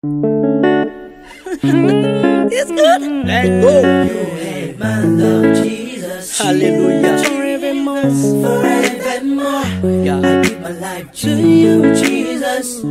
It's good. Let go. You ain't my love, Jesus. Hallelujah. Forevermore. Yeah. I give my life to you, Jesus.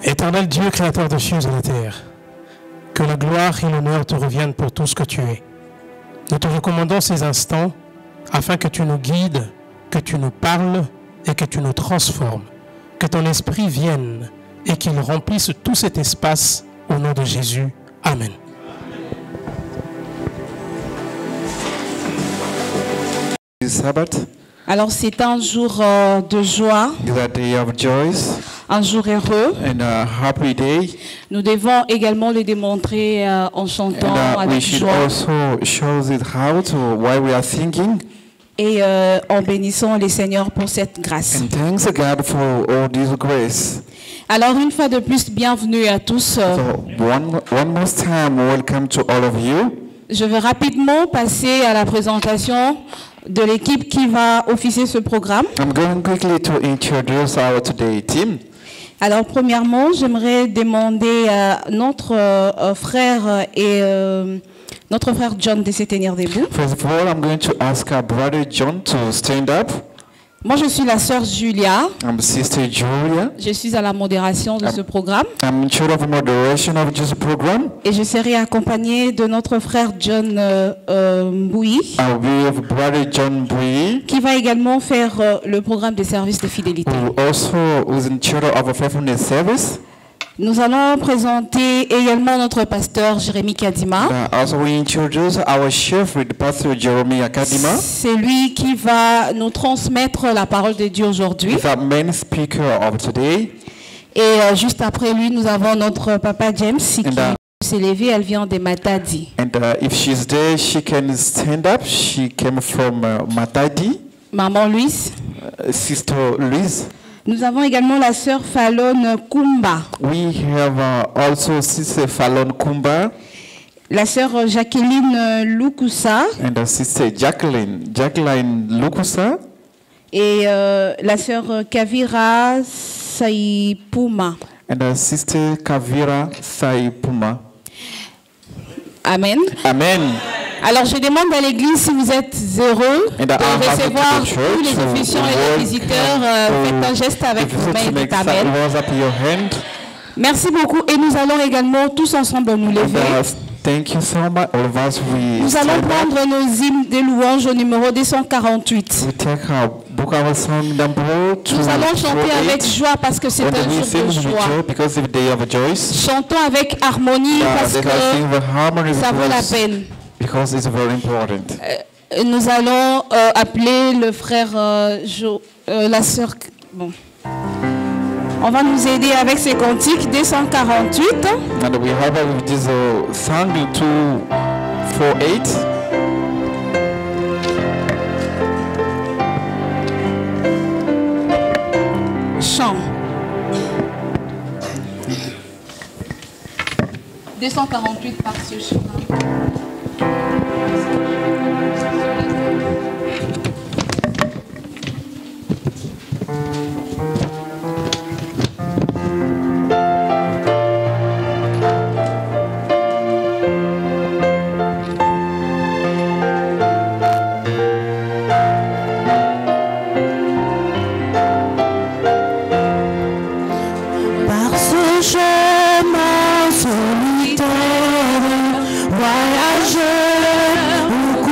Éternel Dieu, créateur des cieux et de la terre, que la gloire et l'honneur te reviennent pour tout ce que tu es. Nous te recommandons ces instants afin que tu nous guides, que tu nous parles et que tu nous transformes. Que ton esprit vienne et qu'il remplisse tout cet espace au nom de Jésus. Amen. Sabbath, Alors c'est un jour de joie, the day of joys un jour heureux. and a happy day. Nous devons également le démontrer en chantant And we avec should joie also show it how to while we are singing. et en bénissant les Seigneurs pour cette grâce. And thanks God for all this grace. Alors une fois de plus, bienvenue à tous. So one more time, welcome to all of you. Je vais rapidement passer à la présentation de l'équipe qui va officier ce programme. I'm going quickly to introduce our today team. Alors premièrement, j'aimerais demander à notre frère notre frère John de se tenir debout. First of all, I'm going to ask our brother John to stand up. Moi, je suis la sœur Julia. I'm Sister Julia. Je suis à la modération de ce programme I'm in charge of moderation of this program. et je serai accompagnée de notre frère John Mbouyi, I'll be with brother John Bui, qui va également faire le programme de service de fidélité. who also is in charge of a faithfulness service. Nous allons présenter également notre pasteur Jérémy Kadima. Also, we introduce our chef with Pastor Jeremy Akadima. C'est lui qui va nous transmettre la parole de Dieu aujourd'hui. He's our main speaker of today. Et juste après lui, nous avons notre papa James qui And, s'est levé. Elle vient de Matadi. And if she's there, she can stand up. She came from Matadi. Maman Louise. Sister Louise. Nous avons également la sœur Fallon Kumba. We have also Sister Fallon Kumba La sœur Jacqueline Lukusa and Sister Jacqueline Lukusa et la sœur Kavira Saipuma. and Sister Kavira Saipuma. Amen. Amen. Alors je demande à l'église si vous êtes heureux And de I have recevoir to the tous les church, officiants et welcome les visiteurs. Faites un geste avec vos mains et make dites Amen. raise up your hand. Merci beaucoup et nous allons également tous ensemble nous lever. Thank you so much. All of us, Nous allons prendre nos hymnes de louange au numéro 248. we take our book, our song number 2. Nous allons chanter avec joie parce que c'est un we jour sing de with joie. joy because it's the day of joy. Chantons avec harmonie parce They can sing que the harmony ça vaut la because, peine. because it's very important. Nous allons appeler le frère, la sœur. Bon. On va nous aider avec ces cantiques 248. And we have with this song 248. Chant. 248 par ce chant. Par ce chemin solitaire, voyageur ou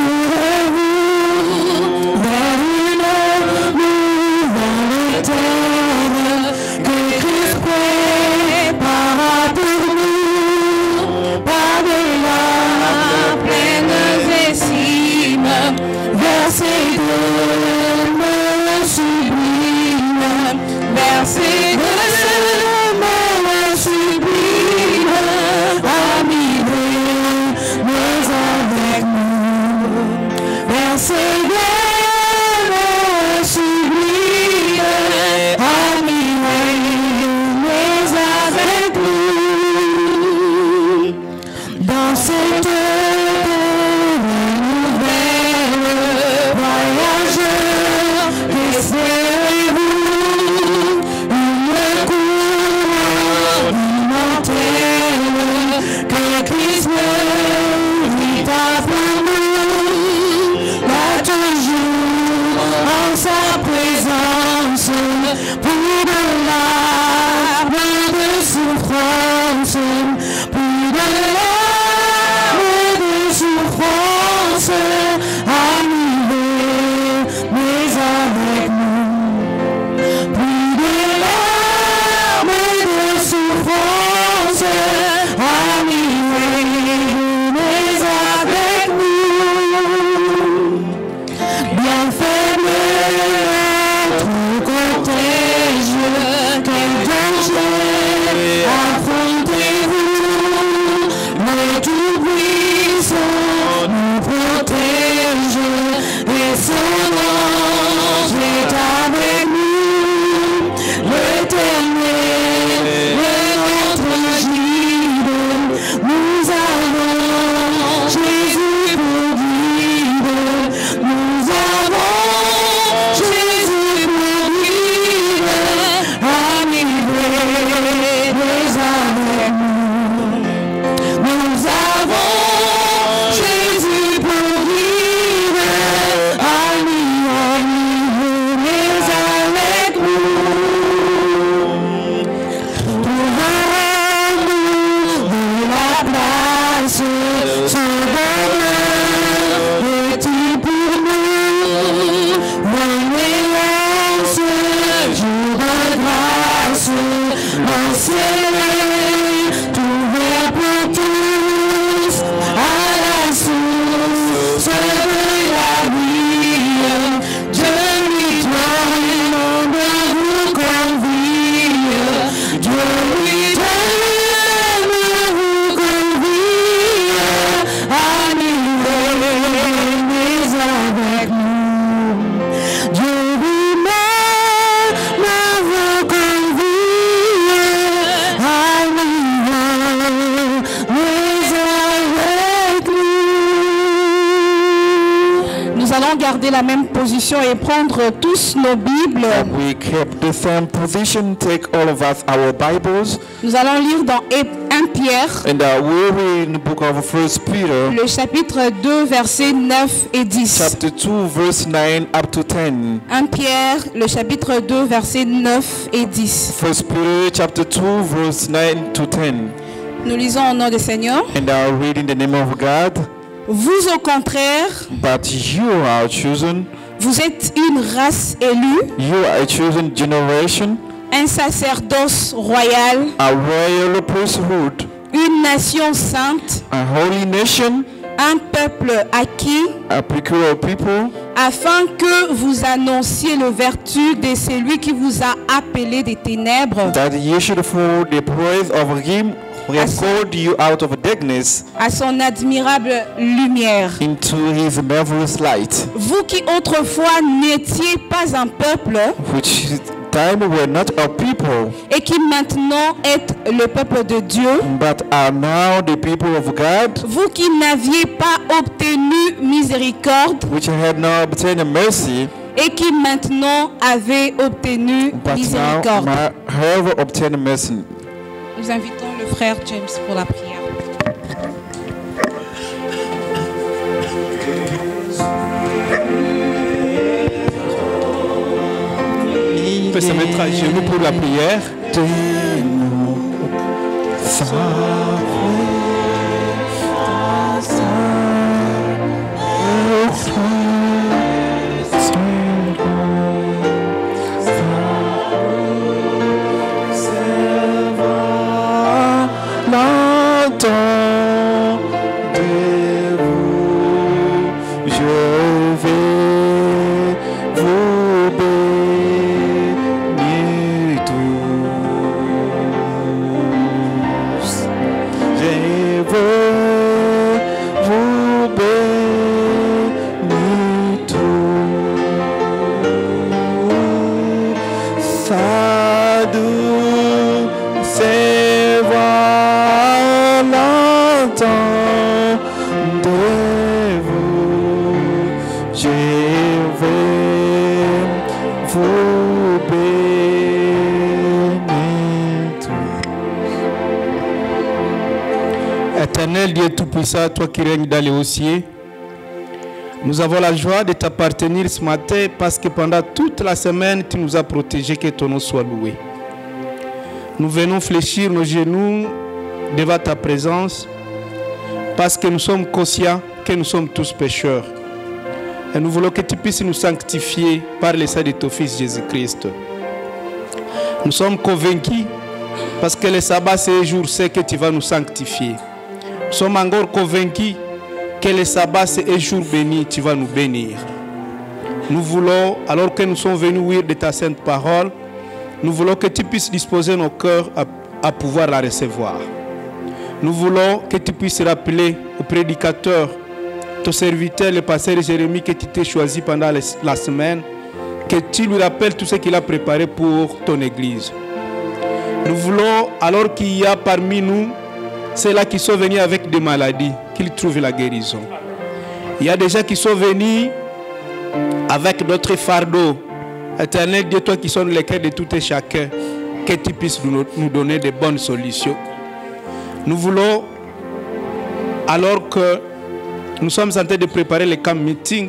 garder la même position et prendre tous nos Bibles. We kept the same position. Take all of us our Bibles. Nous allons lire dans 1 Pierre, And we read in the book of 1 Peter, le chapitre 2, versets 9 et 10. chapter 2, verse 9 up to 10. 1 Pierre, le chapitre 2, versets 9 et 10. 1 Peter, chapter 2, verse 9 to 10. Nous lisons au nom du Seigneur. And I read in the name of God. Vous, au contraire, But you are chosen. vous êtes une race élue, You are a chosen generation, un sacerdoce royal, a royal priesthood, une nation sainte, a holy nation, un peuple acquis, a peculiar people, afin que vous annonciez le vertu de celui qui vous a appelé des ténèbres that ye should follow the praise of him who has called you out of darkness à son admirable lumière. into his marvelous light, Vous qui autrefois n'étiez pas un peuple which time were not a people, et qui maintenant êtes le peuple de Dieu, but are now the people of God, vous qui n'aviez pas obtenu miséricorde which had not obtained mercy, et qui maintenant avez obtenu but now miséricorde. have obtained mercy. Nous invitons le frère James pour la prière. On peut se mettre à genoux pour la prière. Éternel Dieu Tout-Puissant, toi qui règnes dans les hauts cieux, nous avons la joie de t'appartenir ce matin parce que pendant toute la semaine, tu nous as protégés, que ton nom soit loué. Nous venons fléchir nos genoux devant ta présence parce que nous sommes conscients que nous sommes tous pécheurs. Et nous voulons que tu puisses nous sanctifier par le sang de ton Fils Jésus-Christ. Nous sommes convaincus parce que le sabbat c'est un jour c'est que tu vas nous sanctifier. Nous sommes encore convaincus que le sabbat c'est un jour béni, tu vas nous bénir. Nous voulons, alors que nous sommes venus ouïr de ta sainte parole, nous voulons que tu puisses disposer nos cœurs à pouvoir la recevoir. Nous voulons que tu puisses rappeler au prédicateur, ton serviteur, le pasteur Jérémie, que tu t'es choisi pendant la semaine, que tu lui rappelles tout ce qu'il a préparé pour ton église. Nous voulons, alors qu'il y a parmi nous ceux-là qui sont venus avec des maladies, qu'ils trouvent la guérison. Il y a des gens qui sont venus avec d'autres fardeaux. Éternel Dieu, toi qui sonnes les cœurs de tout et chacun, que tu puisses nous donner de bonnes solutions. Nous voulons, alors que nous sommes en train de préparer le camp meeting,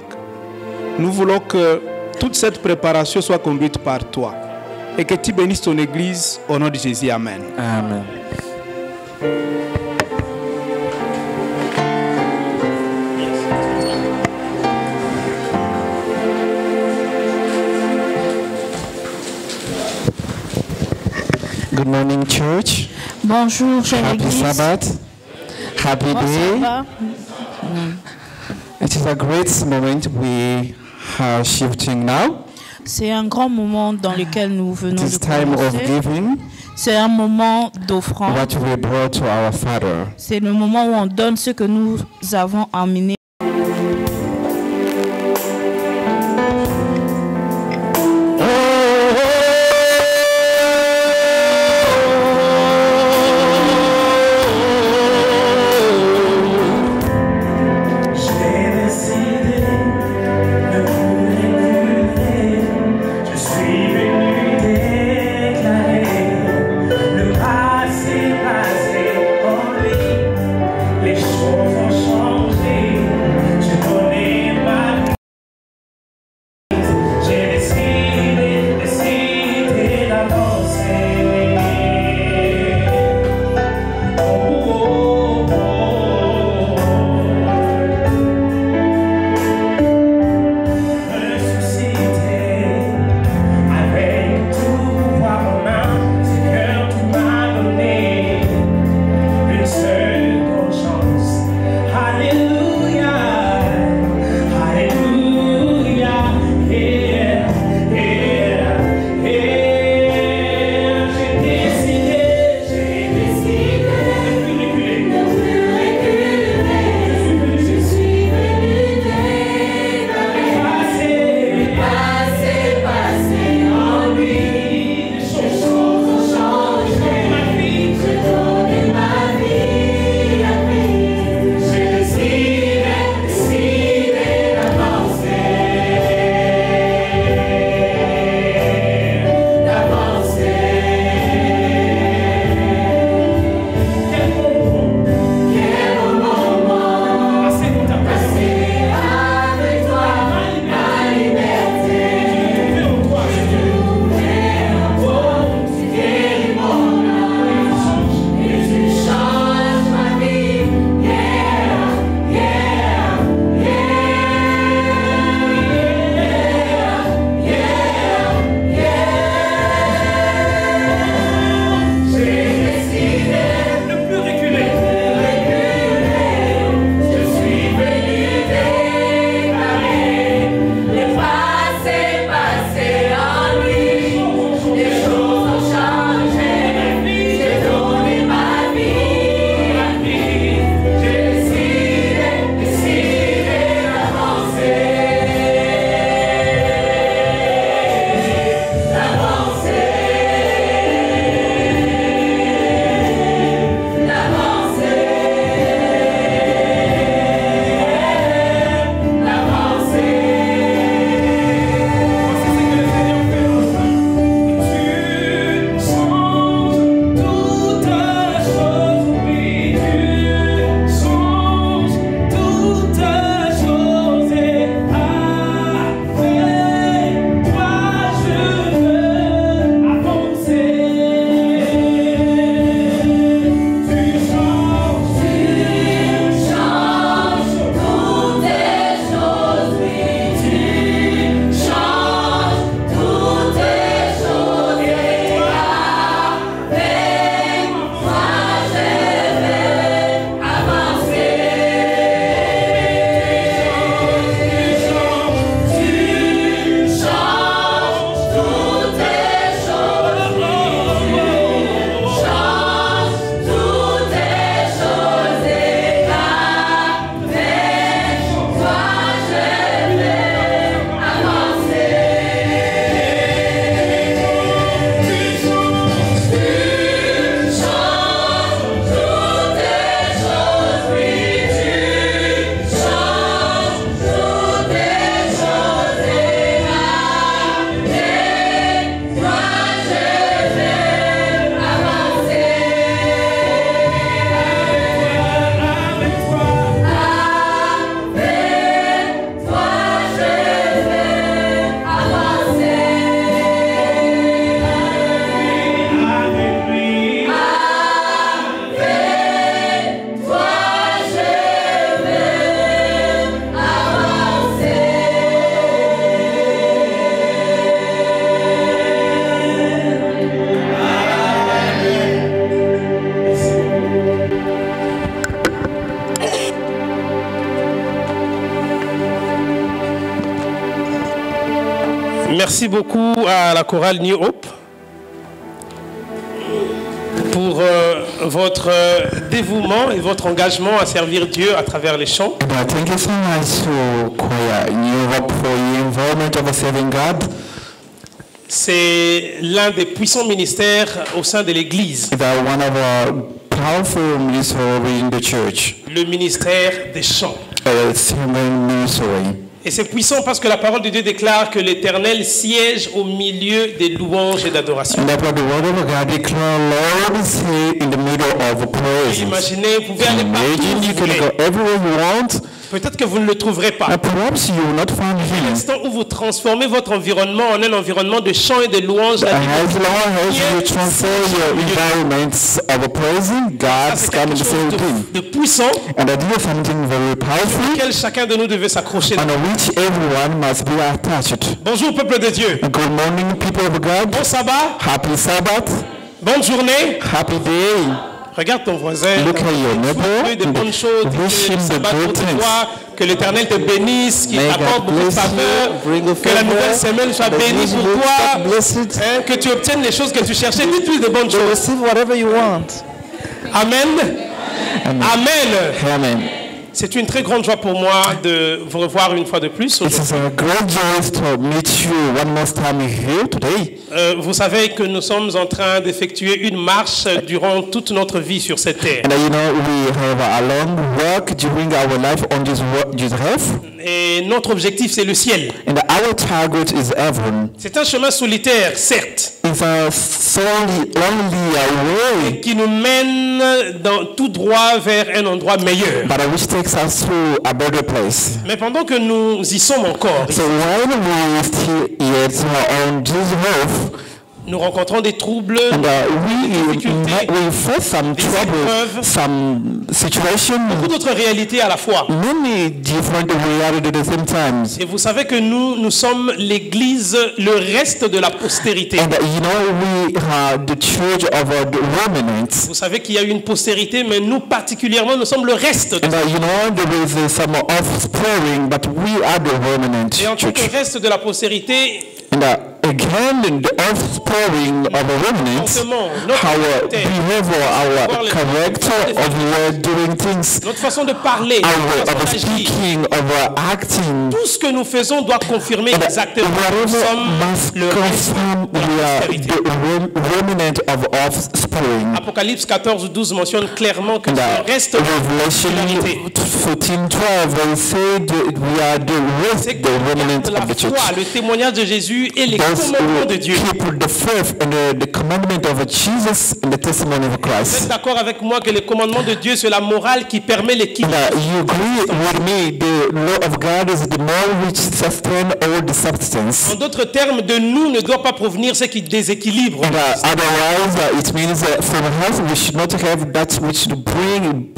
nous voulons que toute cette préparation soit conduite par toi. Et que tu bénisses ton église au nom de Jésus. Amen. Amen. Good morning, church. Bonjour, chère Happy Église. Sabbath. Happy day. Bonsoir. It is a great moment we are shifting now. C'est un grand moment dans lequel nous It venons is de time of commencer. giving C'est un moment d'offrande. what we brought to our Father. C'est le moment où on donne ce que nous avons amené. J'ai décidé de Merci beaucoup à la chorale New Hope pour votre dévouement et votre engagement à servir Dieu à travers les chants. Thank you so much to choir New Hope for your involvement of serving God. C'est l'un des puissants ministères au sein de l'Église. One of our powerful ministry in the church. Le ministère des chants. Ministry. Et c'est puissant parce que la parole de Dieu déclare que l'Éternel siège au milieu des louanges et d'adoration. Imaginez, vous pouvez aller partout. Peut-être que vous ne le trouverez pas. L'instant où vous transformez votre environnement en un environnement de chants et de louanges, de puissant, auquel chacun de nous devait s'accrocher. Bonjour peuple de Dieu. Good morning, people of God. Bon sabbat. Happy Sabbath. Bonne journée. Happy day. Regarde ton voisin. Look at your neighbor. De bonnes choses. Que l'Éternel te bénisse, qu'il t'apporte beaucoup de faveur, que la nouvelle semaine soit bénie pour toi, que tu obtiennes les choses que tu cherchais, dites-lui de bonnes choses. Receive whatever you want. Amen. Amen. Amen. C'est une très grande joie pour moi de vous revoir une fois de plus. It is a great joy to meet you one more time here today. Vous savez que nous sommes en train d'effectuer une marche durant toute notre vie sur cette terre. And you know we have a long walk during our life on this earth. Et notre objectif c'est le ciel. And our target is heaven. C'est un chemin solitaire, certes. It's a lonely way. Qui nous mène tout droit vers un endroit meilleur. But which takes us to a better place. Mais pendant que nous y sommes encore, so when we still yet on this earth, nous rencontrons des troubles, and we face some trouble, some situations, beaucoup d'autres réalités à la fois. Many different realities at the same time. Et vous savez que nous sommes l'Église, le reste de la postérité. And you know we are the church of the remnant. Vous savez qu'il y a eu une postérité, mais nous particulièrement, nous sommes le reste. And you know there is some offspring, but we are the remnant. Et en tant que reste de la postérité, and again, the offspring of a remnant, our behavior, our character of doing things, notre façon de parler, of speaking, of acting, tout ce que nous faisons doit confirmer exactement que nous sommes le remnant of offspring. Apocalypse 14:12 mentionne clairement que le reste de l'humanité. 14:12 said we are the remnant of the church. Le témoignage de Jésus et les commandements de Dieu. Keep the faith and the commandment of Jesus and the testimony of Christ. Vous êtes d'accord avec moi que les commandements de Dieu c'est la morale qui permet l'équilibre. You agree with me? The law of God is the law which sustains all the substance. En d'autres termes, de nous ne doit pas provenir ce qui déséquilibre. Otherwise, it means from us we should not have that which bring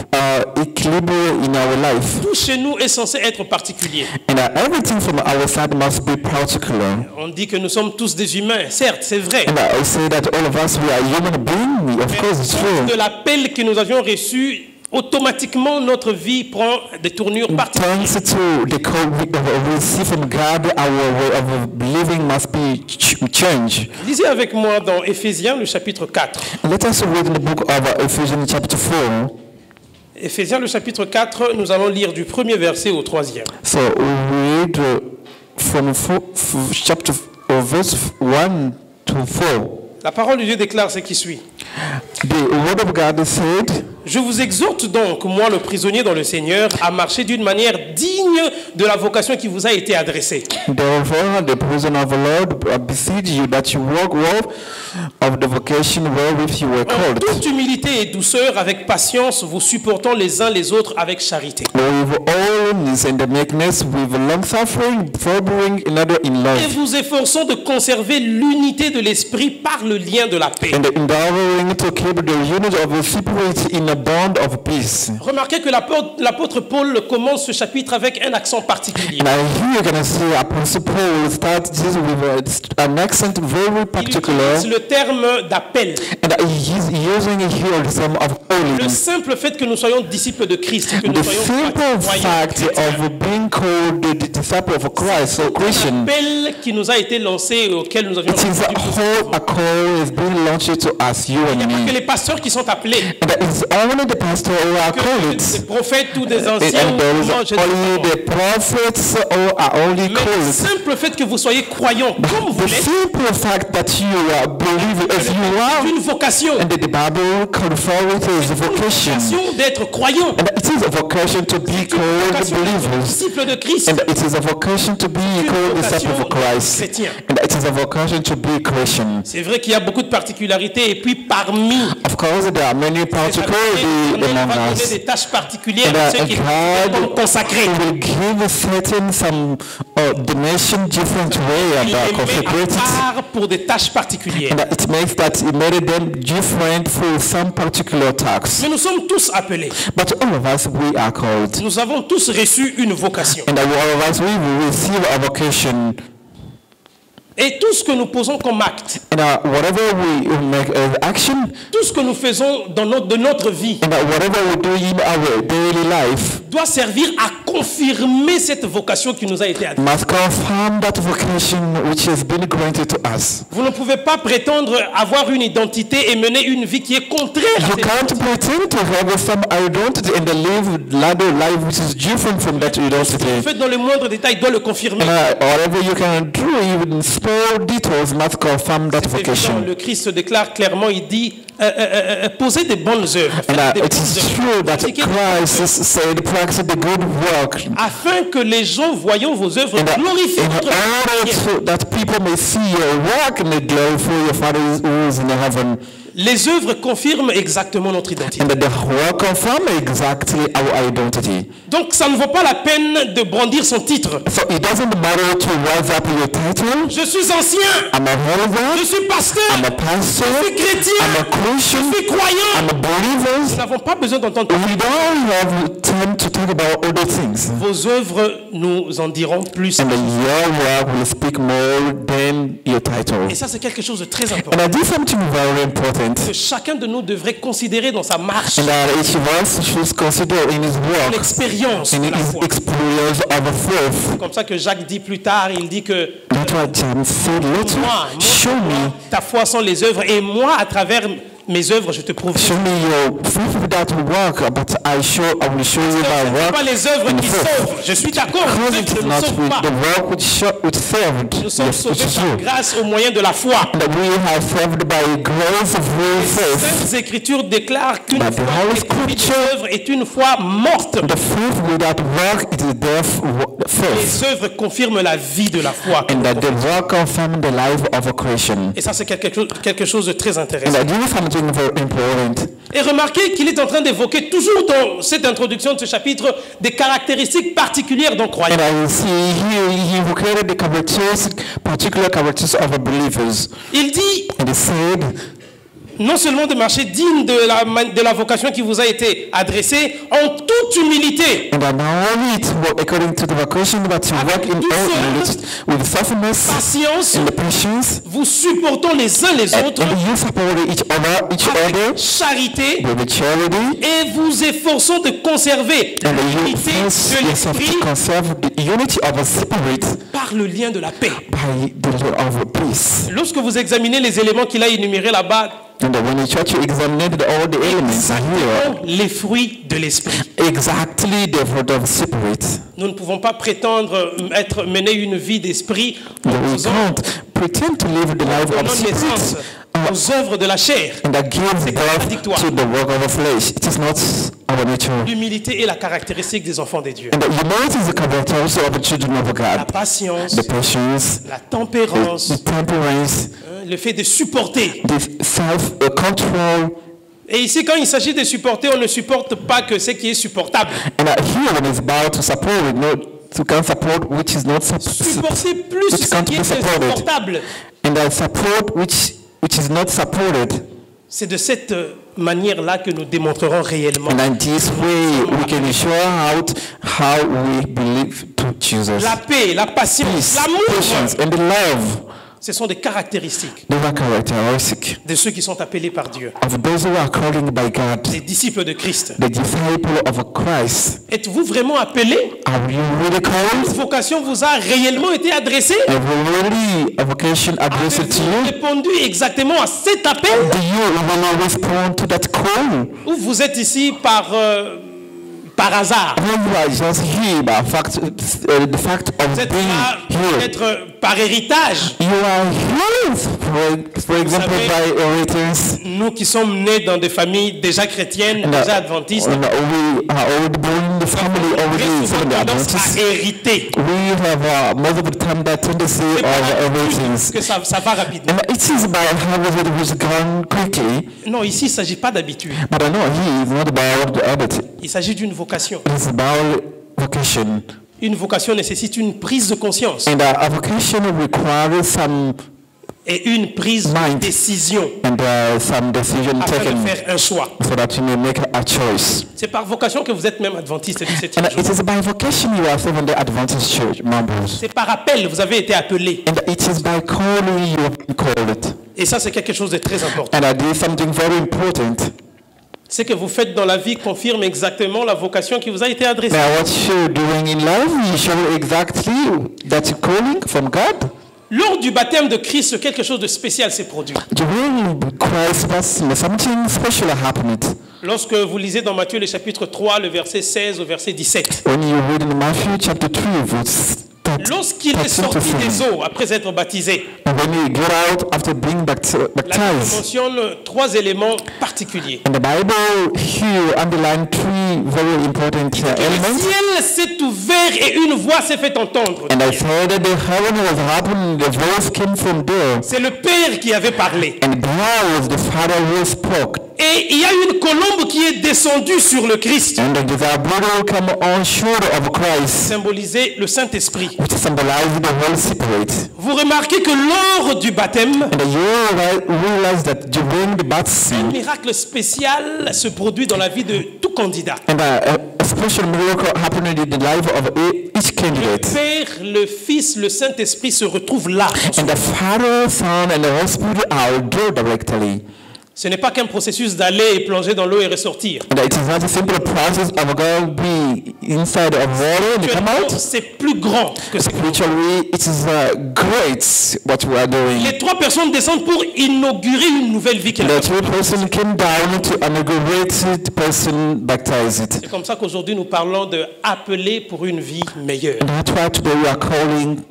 equilibrium in our life. Tout chez nous est censé être particulier. And everything from our side must be particular. On dit que nous sommes tous des humains, certes, c'est vrai. And I say that all of us we are human beings. Of course, it's true. De l'appel que nous avions reçu, automatiquement notre vie prend des tournures particulières. Thanks to the call we receive from God, our way of living must be changed. Lisez avec moi dans Éphésiens le chapitre 4. Let us read the book of Ephesians chapter 4. Éphésiens le chapitre 4, nous allons lire du premier verset au 3e. So we read from chapter verse 1 to 4. La parole de Dieu déclare ce qui suit. The word of God said, je vous exhorte donc, moi le prisonnier dans le Seigneur, à marcher d'une manière digne de la vocation qui vous a été adressée. Therefore, the prisoner of the Lord, I beseech you that you walk well of the vocation wherewith you were called. En toute humilité et douceur, avec patience, vous supportant les uns les autres avec charité. With all and the meekness, with long suffering, forbearing another in love. Et vous efforçant de conserver l'unité de l'esprit par le lien de la paix. And endeavoring to keep the unity of the spirit in a bond of peace. Remarquez que l'apôtre Paul commence ce chapitre avec un accent particulier. Now here you can see Apostle Paul start this with an accent very particular. Il utilise le terme d'appel. Le simple fait que nous soyons disciples de Christ, que nous soyons l'appel qui nous a été lancé et auquel nous avions il n'y a pas que les pasteurs qui sont appelés, des prophètes ou des anciens, mais le simple fait que vous soyez croyants comme vous l'êtes, c'est une vocation. D'être croyant. And it is a vocation to be called believers. Disciple de Christ. And it is a vocation to be called disciple of Christ. And it is a vocation to be Christian. C'est vrai qu'il y a beaucoup de particularités et puis parmi of course there are many particularities among us. Des tâches particulières à ceux qui sont consacrés. Will give certain some dimension different way and consecrated. Pour des tâches particulières. And it makes that it made them different for some particular tasks. Mais nous sommes tous appelés. But all of us we are called. Nous avons tous reçu une vocation. And all of us we will receive a vocation. Et tout ce que nous posons comme acte, and whatever we make action, tout ce que nous faisons de notre vie, and whatever we do in our daily life, doit servir à confirmer cette vocation qui nous a été adressée. Must confirm that vocation which has been granted to us. Vous ne pouvez pas prétendre avoir une identité et mener une vie qui est contraire à cette identité. You can't pretend to have some identity and live another life which is different from that identity. Ce que vous faites dans le moindre détail doit le confirmer. Whatever you can do, even small details must confirm that vocation. Le Christ déclare clairement, il dit, posez des bonnes œuvres. It is true that Christ said, practice the good work. Afin que les gens voyant vos œuvres glorifient votre Père. That people may see your work and glorify your Father who is in heaven. Les œuvres confirment exactement notre identité. And the work confirm exactly our identity. Donc ça ne vaut pas la peine de brandir son titre. So it doesn't matter to raise up your title. Je suis ancien. I'm a believer. Je suis pasteur. I'm a pastor. Je suis chrétien. I'm a Christian. Je suis croyant. I'm a believer. Nous n'avons pas besoin d'entendre. We don't have time to talk about other things. Vos œuvres nous en diront plus. And your work will speak more than your title. Et ça c'est quelque chose de très important. And this is something very important. Que chacun de nous devrait considérer dans sa marche. And each of us should consider in his work. L'expérience. In his experience of faith. C'est comme ça que Jacques dit plus tard, il dit que moi, show me ta foi sans les œuvres et moi à travers mes œuvres je te prouve. Show me your faith without work, but I will show you my work. Pas les œuvres qui sauvent. Je suis d'accord. Nous sommes sauvés par grâce au moyen de la foi. Les Saintes Écritures déclarent qu'une foi qui œuvre est une foi morte. Les œuvres confirment la vie de la foi. Et ça c'est quelque chose de très intéressant. Et remarquez qu'il est en train d'évoquer toujours dans cette introduction de ce chapitre des caractéristiques particulières d'un croyant. Il dit non seulement de marcher digne de la vocation qui vous a été adressée en toute humilité. Patience, vous supportons les uns les autres avec charité et vous efforçons de conserver l'unité de l'esprit par le lien de la paix. Lorsque vous examinez les éléments qu'il a énumérés là-bas, and when you try to examine all the elements are here, les fruits de l'esprit. Exactly the fruit of the spirit. Nous ne pouvons pas prétendre mener une vie d'esprit we can't pretend to live the life of spirit aux œuvres de la chair. And that gives birth to the work of the flesh. It is not our nature. L'humilité est la caractéristique des enfants de Dieu. And the humility is the characteristic of the children of God. La patience, the patience, la tempérance, the temperance, le fait de supporter, the self-control. Et ici, quand il s'agit de supporter, on ne supporte pas que ce qui est supportable. And here, when it's about to support, to can support which is not supporter plus ce qui est supportable. And the support which is not supported. C'est de cette manière-là que nous démontrerons réellement. And in this way, we can show out how we believe to Jesus. La paix, la patience, l'amour, patience, and the love. Ce sont des caractéristiques Those are characteristics de ceux qui sont appelés par Dieu. of those who are called by God, Les disciples de Christ. the disciple of Christ. Êtes-vous vraiment appelés? Are you really called? Cette vocation vous a réellement été adressée? Have you really a vocation addressed to Avez-vous you? répondu exactement à cet appel? Do you really respond to that call? Ou vous êtes ici par hasard? Or you are just here by the fact Vous of êtes being là here? peut-être par héritage. You are here, for example, savez, by inheritance. Nous qui sommes nés dans des familles déjà chrétiennes, déjà adventistes, We are already born in the family très already souvent from the tendance Adventists. à hériter. We have most of the time that tendency C'est par of habitude inheritance. que ça va rapidement. And it is by how it was gone quickly. Non, ici, il ne s'agit pas d'habitude. But I know he is not about the habit. Il s'agit d'une vocation. It's about vocation. Une vocation nécessite une prise de conscience And a vocation requires some et une prise de Mind. décision and some decision afin taken de faire un choix. so that you may make a choice. C'est par vocation que vous êtes même adventiste du 7e And jour. it is by vocation you are serving the Adventist Church members. C'est par appel, vous avez été appelé. And it is by calling you have been called. Et ça, c'est quelque chose de très important. And I did something very important. Ce que vous faites dans la vie confirme exactement la vocation qui vous a été adressée. Now what you're doing in life, you show exactly that you're calling from God. Lors du baptême de Christ, quelque chose de spécial s'est produit. During Christ's baptism, something special happened. Lorsque vous lisez dans Matthieu le chapitre 3, le verset 16 au verset 17. When you read in Matthew chapter 3, verse Lorsqu'il est sorti des eaux après être baptisé, when you get out after being la Bible baptized, mentionne 3 éléments particuliers. and the Bible here underlined 3 very important Le elements. ciel s'est ouvert et une voix s'est fait entendre. And I saw that the heaven was open, the voice came from there, C'est le Père qui avait parlé. and there was the Father who spoke. Et il y a une colombe qui est descendue sur le Christ, And the brother came on shoulder of Christ, symbolisait le Saint-Esprit. which symbolized the Holy Spirit. Vous remarquez que lors du baptême, And you realize that during the un baptism, miracle spécial se produit dans la vie de tout candidat. and a special miracle happened in the life of each Le candidate. Père, le Fils, le Saint-Esprit se retrouvent là. And the Father, Son, and the Holy Spirit are there directly. Ce n'est pas qu'un processus d'aller et plonger dans l'eau et ressortir. And it is not a simple process of God be inside of water and come out. C'est plus grand que ça. Spiritually, it is great what we are doing. Les 3 personnes descendent pour inaugurer une nouvelle vie. The 2 person came down to inaugurate the person baptized. C'est comme ça qu'aujourd'hui nous parlons de appeler pour une vie meilleure. And that's why today we are calling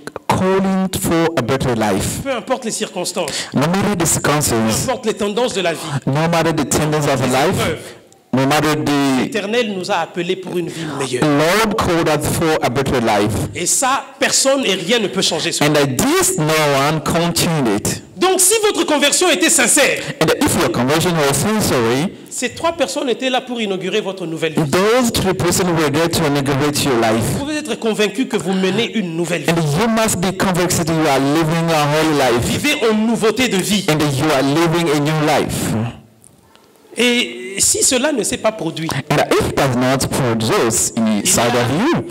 for a better life. Peu importe les circonstances, No matter the peu circumstances, importe les tendances de la vie, no matter the tendencies of life, no matter the l'Éternel nous a appelés pour une vie meilleure. Lord called us for a better life. Et ça, personne et rien ne peut changer cela. And this no one can change it. Donc si votre conversion était sincère, And if your conversion was sincere, ces 3 personnes étaient là pour inaugurer votre nouvelle vie. those 3 persons were there to inaugurate your life. Vous pouvez être convaincu que vous menez une nouvelle vie. And you must be convinced that you are living a holy life. Vivez en nouveauté de vie. And you are living a new life. Et si cela ne s'est pas produit, And if it does not produce inside of you,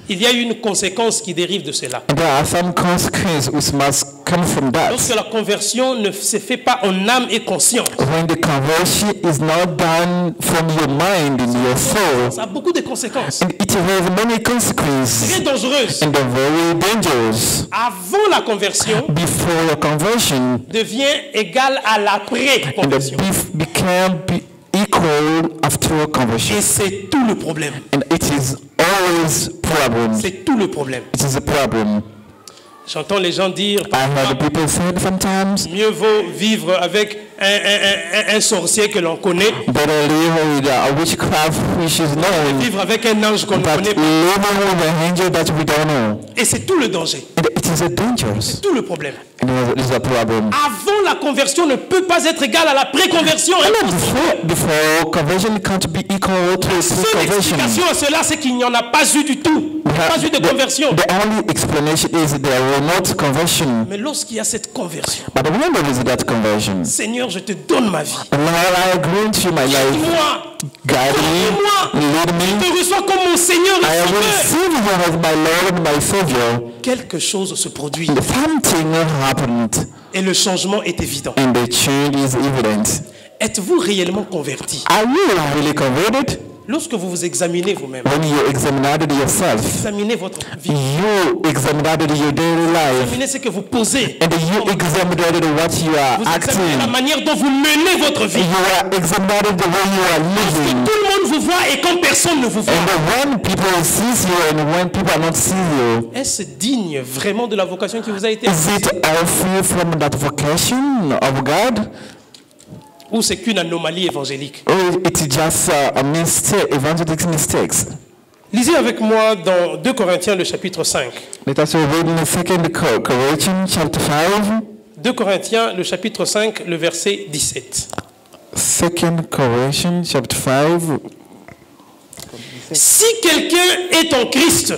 il y a une conséquence qui dérive de cela. and there are some consequences which must come from Lorsque that. la conversion ne se fait pas en âme et conscience, When the conversion is not done from your mind and your soul, ça a beaucoup de conséquences. and it has many consequences Très dangereuses. and they're very dangerous. Avant la conversion Before your conversion, devient égal à and l'après-conversion. the beef became equal after Et conversion. c'est tout le problème. And it is always problem. C'est tout le problème. It is a problem. J'entends les gens dire I heard the people say sometimes, mieux vaut vivre avec un sorcier que l'on connaît, better live with a witchcraft which is known, vivre avec un ange qu'on ne but connaît pas. living with an angel that we don't know. Et c'est tout le danger, And it is a dangerous. tout le problème. And it is a problem. Avant la conversion ne peut pas être égal à la préconversion. Before conversion can't be equal to La seule pre-conversion. explication à cela, c'est qu'il n'y en a pas eu du tout. Il n'y a pas eu de conversion. The only explanation is there were not conversion. Mais lorsqu'il y a cette conversion, But when there is that conversion, Seigneur, je te donne ma vie. Lord, I agree to my life. Moi, Guide me, lead je me. te reçois comme mon Seigneur I et will Sauveur. receive you as my Lord and my Savior. Quelque chose se produit. Something happened. Et le changement est évident. And the change is evident. Êtes-vous réellement converti? Are you really converted? Lorsque vous vous examinez vous-même, When you examine yourself, examinez votre vie, you examine your daily life, examinez ce que vous posez, and you examine what you are vous examinez la acting. manière dont vous menez votre vie. You are examining the way you are Parce que living. tout le monde vous voit et quand personne ne vous voit. And when people see you and when people are not seeing you, Est-ce digne vraiment de la vocation qui vous a été is it all free from that vocation of God? ou c'est qu'une anomalie évangélique? Or it's just a mistake, evangelical mistakes? Lisez avec moi dans 2 Corinthiens le chapitre 5. Let us read in the 2 Corinthians chapter 5. 2 Corinthiens le chapitre 5 le verset 17. 2 Corinthians chapter 5. Si quelqu'un est en Christ,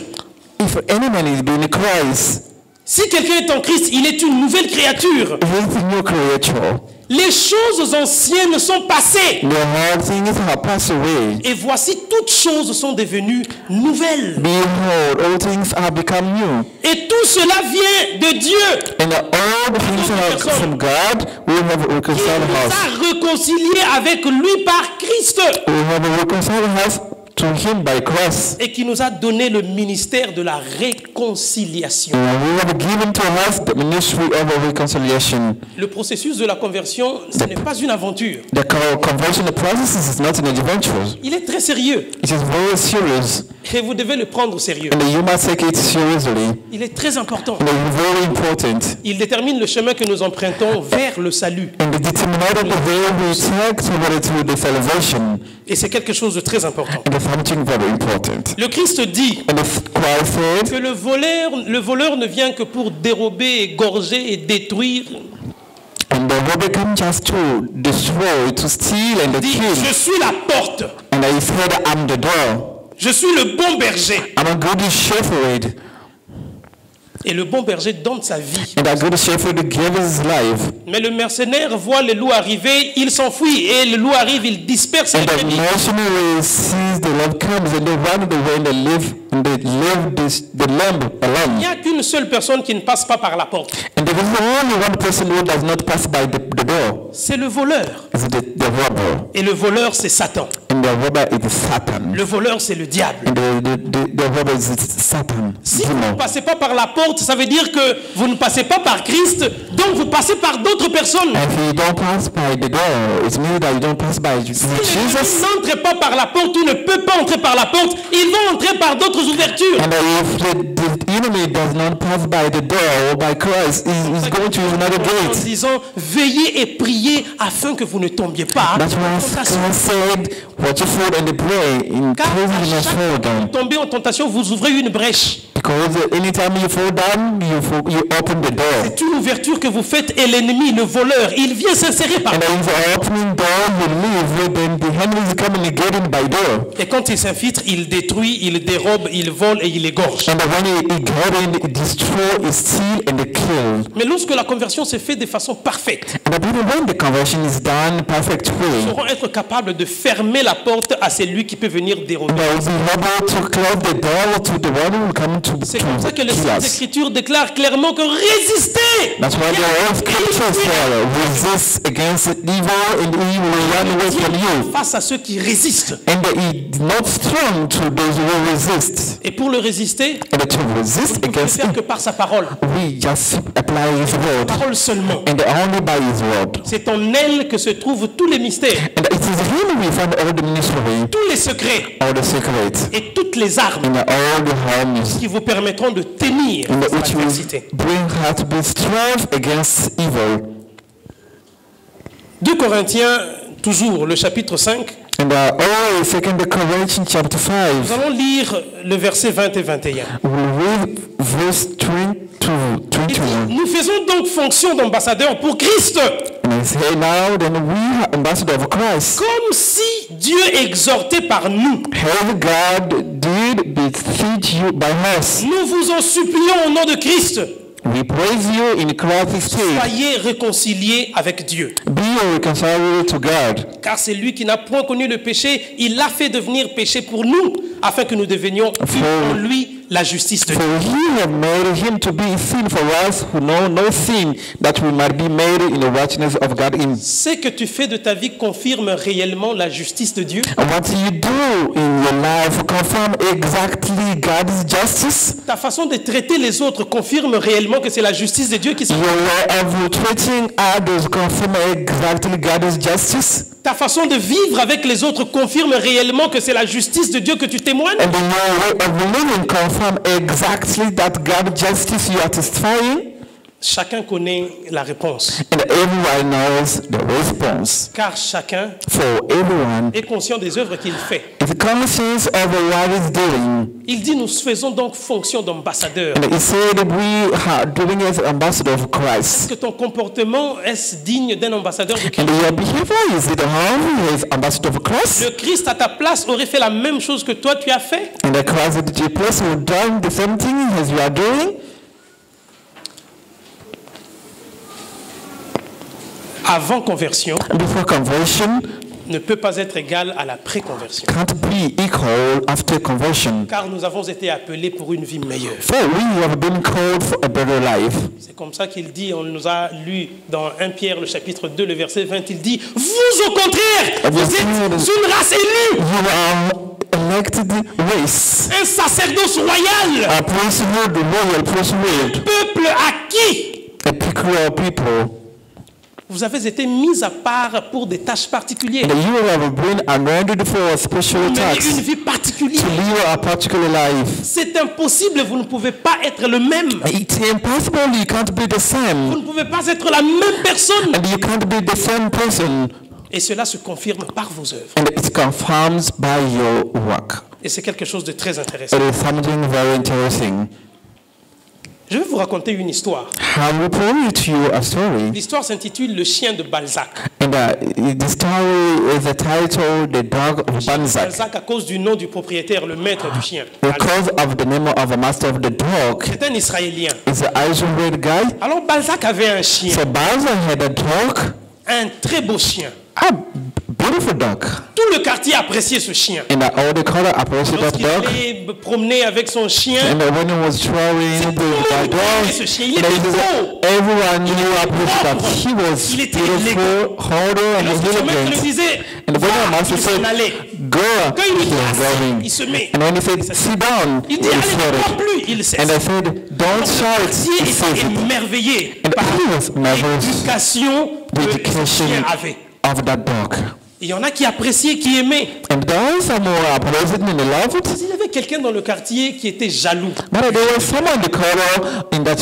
If any man is in Christ, si quelqu'un est en Christ, il est une nouvelle créature. he is a new creature. Les choses anciennes sont passées. The whole things have passed away. Et voici, toutes choses sont devenues nouvelles. Behold, all things have become new. Et tout cela vient de Dieu, And all the things are from God. We have qui reconciled nous us. a réconciliés avec lui par Christ We have reconciled us to him by Christ. et qui nous a donné le ministère de la réconciliation. And we have given to us the ministry of reconciliation. Le processus de la conversion, ce n'est pas une aventure. The conversion process is not an adventure. Il est très sérieux It is very serious. et vous devez le prendre au sérieux. And you must take it seriously. Il est très important. And it's very important. Il détermine le chemin que nous empruntons vers le salut. And it determines the way we take to the salvation. Et c'est quelque chose de très important. And it's something very important. Le Christ dit And if Christ said, que le voleur ne vient que pour dérober, égorger et détruire. and the robber came just to destroy, to steal, and to Dit, kill. je suis la porte. And I said, I'm the door. Je suis le bon berger. I'm a good shepherd. Et le bon berger donne sa vie. And a good shepherd gave his life. Mais le mercenaire voit le loup arriver, il s'enfuit. Et le loup arrive, il disperse les And the brebis. mercenary sees the lamb comes and they run away and they leave the lamb Il alone. n'y a qu'une seule personne qui ne passe pas par la porte. And there is only one person who does not pass by the door. C'est le voleur. Is the robber. Et le voleur, c'est Satan. And the robber is Satan. Le voleur, c'est le diable. And the robber is Satan. Si vous ne Demon. passez pas par la porte, ça veut dire que vous ne passez pas par Christ, donc vous passez par d'autres personnes. And if you don't pass by the door, it means that you don't pass by Si Jesus. l'ennemi n'entre pas par la porte ou ne peut pas entrer par la porte, ils vont entrer par d'autres ouvertures. And if the enemy does not pass by the door or by Christ, he's going to another En gate. disant, veillez et priez afin que vous ne tombiez pas. That's why Christ said, watch your food and pray in Car case à you not chaque fall fois que vous down. tombez en tentation, vous ouvrez une brèche. Because anytime you fall down, you open the door. C'est une ouverture que vous faites et l'ennemi, le voleur, il vient s'insérer par And if you opening door, you leave, then the enemy is coming and getting by door. Et quand il s'infiltre, il détruit, il dérobe, il vole et il égorge. And when he get in, he destroy, he steal, and he kill. Mais lorsque la conversion se fait de façon parfaite, And when the conversion is done perfect nous way, saurons être capables de fermer la porte à celui qui peut venir dérober. they will be able to close the door to the one who will come to C'est comme ça que les kill Saintes us. Écritures déclarent clairement que résister. That's why the old scriptures say, resist against evil, and he will run away from you. Face à ceux qui résistent. And he is not strong to those who resist. Et pour le résister, And to vous resist ne pouvez against faire him, que par sa parole. we just apply his word. Parole seulement. And only by his word. C'est en elle que se trouvent tous les mystères, And it is him we find all the mystery, tous les secrets all the secrets, et toutes les armes and all the harms, qui vous permettront de tenir and face à which will l'adversité. bring her to be strength against evil. 2 Corinthiens, toujours le chapitre 5, And all 2 Corinthians chapter nous 5, allons lire le verset 20 et 21. we'll read verse 20 to Il dit, 21. nous faisons donc fonction d'ambassadeurs pour Christ, And I say now, then we are ambassadors of Christ. comme si Dieu exhortait par nous. Have God did beseech you by us. Nous vous en supplions au nom de Christ. We praise you in Christ's name. Soyez réconciliés avec Dieu. Be reconciled to God. Car c'est lui qui n'a point connu le péché, il l'a fait devenir péché pour nous, afin que nous devenions en lui la justice de Dieu. For he have made him to be sin for us who know no sin, that we might be made in the righteousness of God in. Ce que tu fais de ta vie confirme réellement la justice de Dieu. And what you do in your life confirm exactly God's justice. Ta façon de traiter les autres confirme réellement que c'est la justice de Dieu qui se Your way of treating others confirm exactly God's justice. Ta façon de vivre avec les autres confirme réellement que c'est la justice de Dieu que tu témoignes. And your way of living confirm exactly that God's justice you are testifying. Chacun connaît la réponse. And everyone knows the response. Car chacun For everyone est conscient des œuvres qu'il fait. is conscious of what he's doing. Il dit, nous faisons donc fonction d'ambassadeur. And he said we are doing as ambassador of Christ. Est-ce que ton comportement est digne d'un ambassadeur de Christ? And your behavior is it how he is ambassador of Christ? Le Christ à ta place aurait fait la même chose que toi tu as fait. And the Christ at your place will do the same thing as you are doing. Avant conversion Before conversion ne peut pas être égal à la pré-conversion. can't be equal after conversion. Car nous avons été appelés pour une vie meilleure. For we have been called for a better life. C'est comme ça qu'il dit, on nous a lu dans 1 Pierre le chapitre 2 le verset 20, il dit, vous au contraire, vous êtes une race élue, You are elected race, un sacerdoce royal, a priesthood, royal priesthood, peuple acquis. a peculiar people. Vous avez été mis à part pour des tâches particulières, And you have been anointed for a special pour mener task une vie to particulière. live a particular life. C'est impossible, vous ne pouvez pas être le même. It's impossible. You can't be the Vous same, ne pouvez pas être la même personne. and you can't be the same person. Et cela se confirme par vos œuvres. And it confirms by your work. Et c'est quelque chose de très intéressant. It is something very interesting. Je vais vous raconter une histoire. I will tell to you a story. L'histoire s'intitule Le chien de Balzac. And the story is the title, The Dog of Balzac. Balzac à cause du nom du propriétaire, le maître du chien. Because of the name of the master of the dog. C'est un Israélien. It's an Israeli guy. Alors Balzac avait un chien, So Balzac had a dog, un très beau chien. a beautiful dog. Tout le quartier appréciait ce chien. And all the color appreciated that Lorsqu'il dog. allait promener avec son chien, And when he was traveling with the dog, ce chien, il était beau. everyone knew appreciated that he was Il était beautiful, holder, and Lorsque son maître lui elegant. disait, And when the master il s'en said, allait. go, Quand il he lui dit was assis, going. il se met. And when he said, sit down, Il he dit, allez, ne started. crois plus, il cesse. And I said, don't Le shout, quartier he était says it. émerveillé And par he was marvelous, l'éducation the que ce education chien avait. of that dog. Il y en a qui appréciaient, qui aimaient. And there was some more appreciated and loved. Mais il y avait quelqu'un dans le quartier qui était jaloux. But there was someone in the corner in that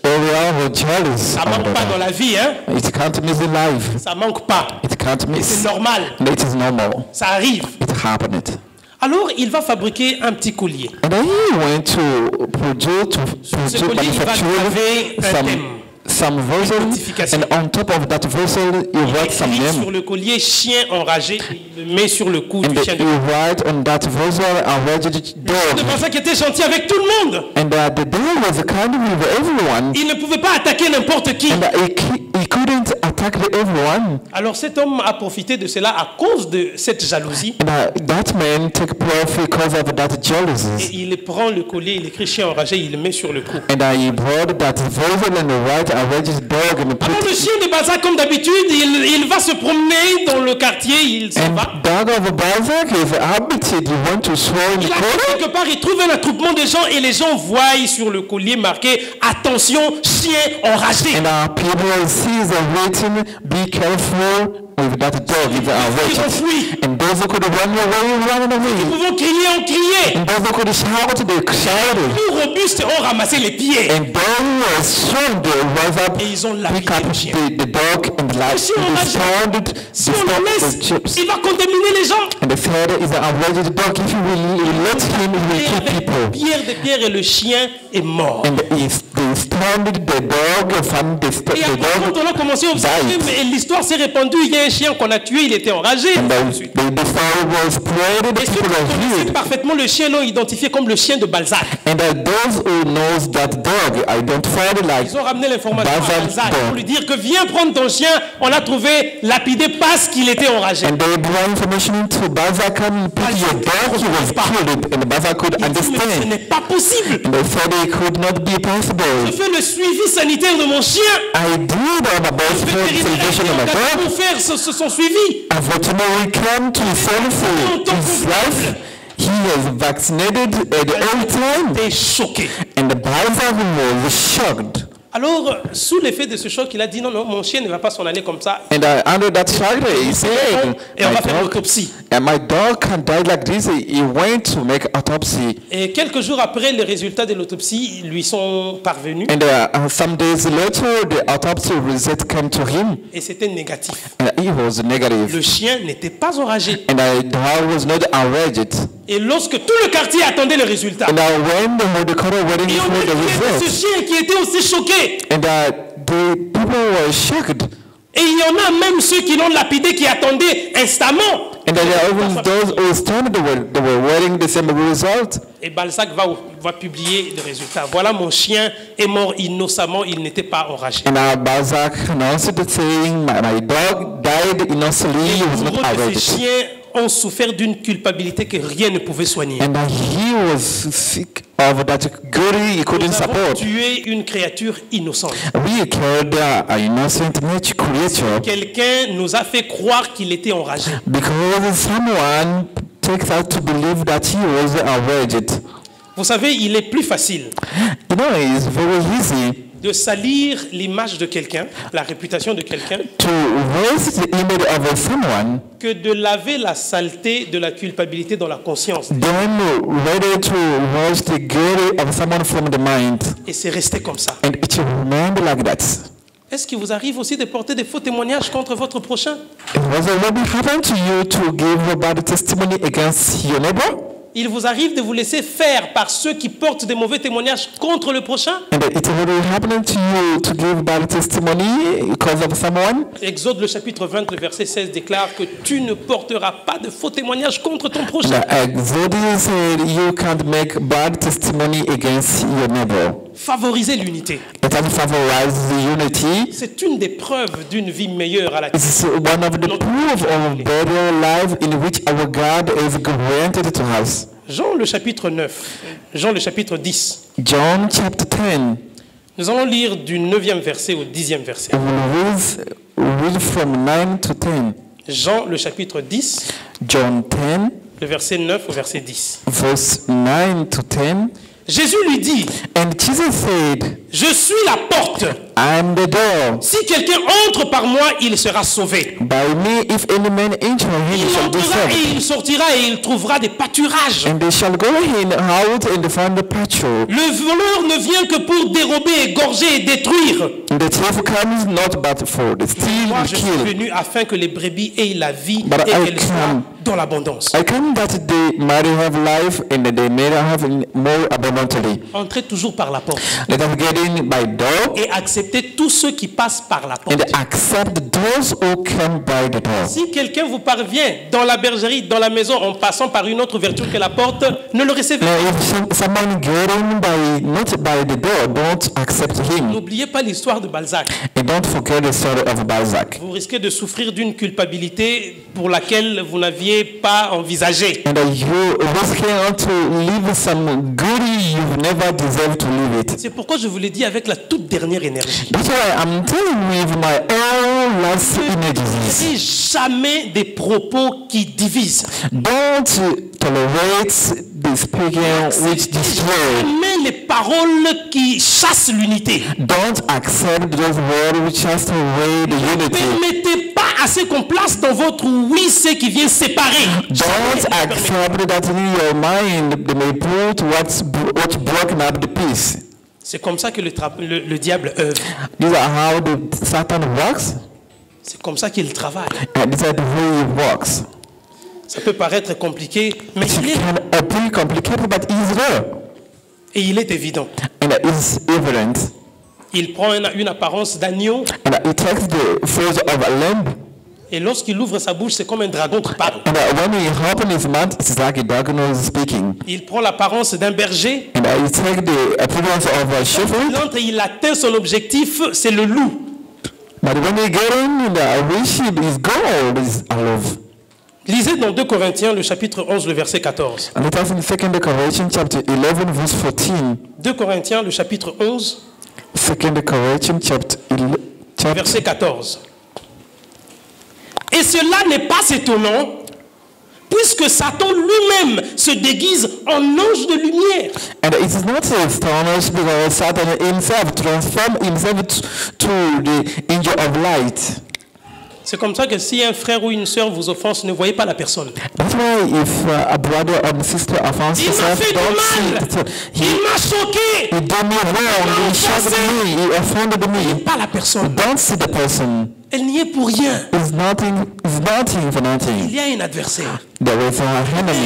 area who was jealous. Ça of manque the pas dans dog. la vie, hein. It can't miss the life. Ça manque pas. It can't C'est miss. normal. And it is normal. Ça arrive. It happened. Alors, il va fabriquer un petit collier. And then he went to produce Ce collier, il va graver un thème. some vessel, Notification. and on top of that vessel, he write some Écrit name. sur le collier chien enragé, il le met sur le cou And du chien he de write on that vessel a registered C'est dog. pour ça qu'il était gentil avec tout le monde. And the dog was kind with everyone. Il ne pouvait pas attaquer n'importe qui. And he couldn't attack everyone. Alors cet homme a profité de cela à cause de cette jalousie. And that man took profit because of that Et jealousy. il prend le collier, il écrit chien enragé, il le met sur le cou. And he brought that vessel and write a registered dog and put Alors le chien de Balzac, comme d'habitude, il va se promener dans le quartier, il s'en and va. dog of Balzac is habited. You want to swallow in the Il arrive corner? quelque part, il trouve un attroupement de gens et les gens voient sur le collier marqué « Attention, chien enragé And people see the written, be careful with that dog. It's a Ils registered. s'enfuient. And those who could run away, run Nous away. pouvons crier, on criait. And those who could shout, they shouted. Plus robustes ont ramassé les pieds. And those who were strong, they rose up, Et ils ont pick lapidé up le chien. the dog and like chien they enragé. stomped Si on le laisse, the chips. il va contaminer les gens. And the father is a registered dog. If you will let him, he will Et kill avec people. pierre de pierre et le chien est mort. And if the stoned the dog, found the Et après, quand on a commencé à observer, mais l'histoire s'est répandue, il y a un chien qu'on a tué, il était enragé. And the fire was spread, the Et ceux people qui were connaissaient healed. parfaitement le chien l'ont identifié comme le chien de Balzac. And those who knows that dog identified like Ils ont ramené l'information à Balzac Balzac dog. pour lui dire que viens prendre ton chien, on l'a trouvé lapidé parce qu'il était enragé. And they brought information to Balzac and put your dog, he was killed, and Balzac could Il dit, mais ce understand. n'est pas possible. And they said it could not be Je possible. fais le suivi sanitaire de mon chien. I did on about Le vétérinaire celebration est of my encadré dog. pour faire son suivi. Unfortunately, we came to send for his life. He is vaccinated at all time. T'es choqué. And the Balzac was shocked. Alors, sous l'effet de ce choc, il a dit non, non, mon chien ne va pas s'en aller comme ça. And under that shock, he said, Et on va faire l'autopsie. and my dog can die like this. He went to make autopsy. Et quelques jours après, les résultats de l'autopsie lui sont parvenus. And some days later, the autopsy result came to him. Et c'était négatif. And he was negative. Le chien n'était pas enragé. And the dog was not enraged. Et lorsque tout le quartier attendait les résultats, And when the doctor waiting et on for a the dit ce results, chien qui était aussi choqué. and the people were shocked. Et il y en a même ceux qui l'ont lapidé qui attendaient instamment. And there are even those who stand, they were waiting the same result. Et Balzac va publier le résultat. Voilà, mon chien est mort innocemment, il n'était pas enragé. And Balzac announced the saying, my dog died innocently, he was not Nombreux de enraged. ces chiens ont souffert d'une culpabilité que rien ne pouvait soigner. And he was sick of that good he couldn't Nous avons support. tué une créature innocente. We killed an innocent nature creature Quelqu'un nous a fait croire qu'il était enragé. because someone takes us to believe that he was enraged. Vous savez, il est plus facile You know, it's very easy de salir l'image de quelqu'un, la réputation de quelqu'un, to raise the image of someone que de laver la saleté de la culpabilité dans la conscience. than rather to raise the guilt of someone from the mind. Et c'est resté comme ça. And it remained like that. Est-ce qu'il vous arrive aussi de porter des faux témoignages contre votre prochain? It was already happened to you to give a bad testimony against your neighbor? Il vous arrive de vous laisser faire par ceux qui portent des mauvais témoignages contre le prochain? And it already happened to you to give bad testimony because of someone? Exode le chapitre 20, le verset 16 déclare que tu ne porteras pas de faux témoignages contre ton prochain. The Exodus said you can't make bad testimony against your neighbor. Favoriser l'unité. It has favorized the unity. C'est une des preuves d'une vie meilleure à la It's one of the proof of better life in which our God is granted to us. Jean le chapitre 9, Jean le chapitre 10. John chapter 10. Nous allons lire du 9e verset au 10e verset. We'll read from 9 to 10. Jean le chapitre 10, John 10, le verset 9 au verset 10. verse 9 to 10. Jésus lui dit, And Jesus said, je suis la porte. I am the door. Si quelqu'un entre par moi, il sera sauvé. By me, if any man enter in, he Il shall be entrera et saved. il sortira et il trouvera des pâturages. And they shall go in out and find the pasture. Le voleur ne vient que pour dérober, égorger et détruire. And the thief comes not but for the steal Moi, and je suis kill. venu afin que les brebis aient la vie But et I qu'elles soient come. dans l'abondance. I come that they might have life and that they may have it more abundantly. Entrez toujours par la porte Let us get in by door et acceptez tous ceux qui passent par la porte. and accept those who come by the door. Si quelqu'un vous parvient dans la bergerie, dans la maison, en passant par une autre ouverture que la porte, ne le recevez Now, pas. if someone get in by not by the door, don't accept him. N'oubliez pas l'histoire de Balzac. And don't forget the story of Balzac. Vous risquez de souffrir d'une culpabilité pour laquelle vous n'aviez pas envisagé. And you risking to live some goody you've never deserved to live it. C'est pourquoi je vous l'ai dit avec la toute dernière énergie. That's why I'm telling you with my own last energies. Et jamais des propos qui divisent. Don't tolerate the speaking which destroy. Jamais les paroles qui chassent l'unité. Don't accept those words which cast away the unity. Permettez pas à ce qu'on place dans votre oui ce qui vient séparer. Don't accept that in your mind they may put what's broken up the piece. C'est comme ça que le diable œuvre. These are how the Satan works, C'est comme ça qu'il travaille. and these are the way he works. Ça peut paraître compliqué, mais It il est, can appear complicated, but it's there, et il est évident. and it's evident. Il prend une apparence d'agneau. And he takes the face of a lamb. Et lorsqu'il ouvre sa bouche, c'est comme un dragon qui parle. And when he opens his mouth, it's like a dragon is speaking. Il prend l'apparence d'un berger. And he takes the appearance of a shepherd. Quand il atteint son objectif, c'est le loup. But when he gets in, the sheep is gold, is olive. Lisez dans 2 Corinthiens, le chapitre 11, le verset 14. And it is in 2 Corinthians chapter 11, verse 14. 2 Corinthiens, le chapitre 11, 2 Corinthians chapter verset 14. Et cela n'est pas étonnant, puisque Satan lui-même se déguise en ange de lumière. And it is not astonishing because Satan himself transformed himself to the angel of light. C'est comme ça que si un frère ou une sœur vous offense, ne voyez pas la personne. That's why if a brother or sister offends Il m'a fait du mal. Il m'a choqué. He did me wrong. He shocked me. He offended me. Pas la personne. Don't see the person. Elle n'y est pour rien. It's nothing for nothing. Il y a un adversaire. There was an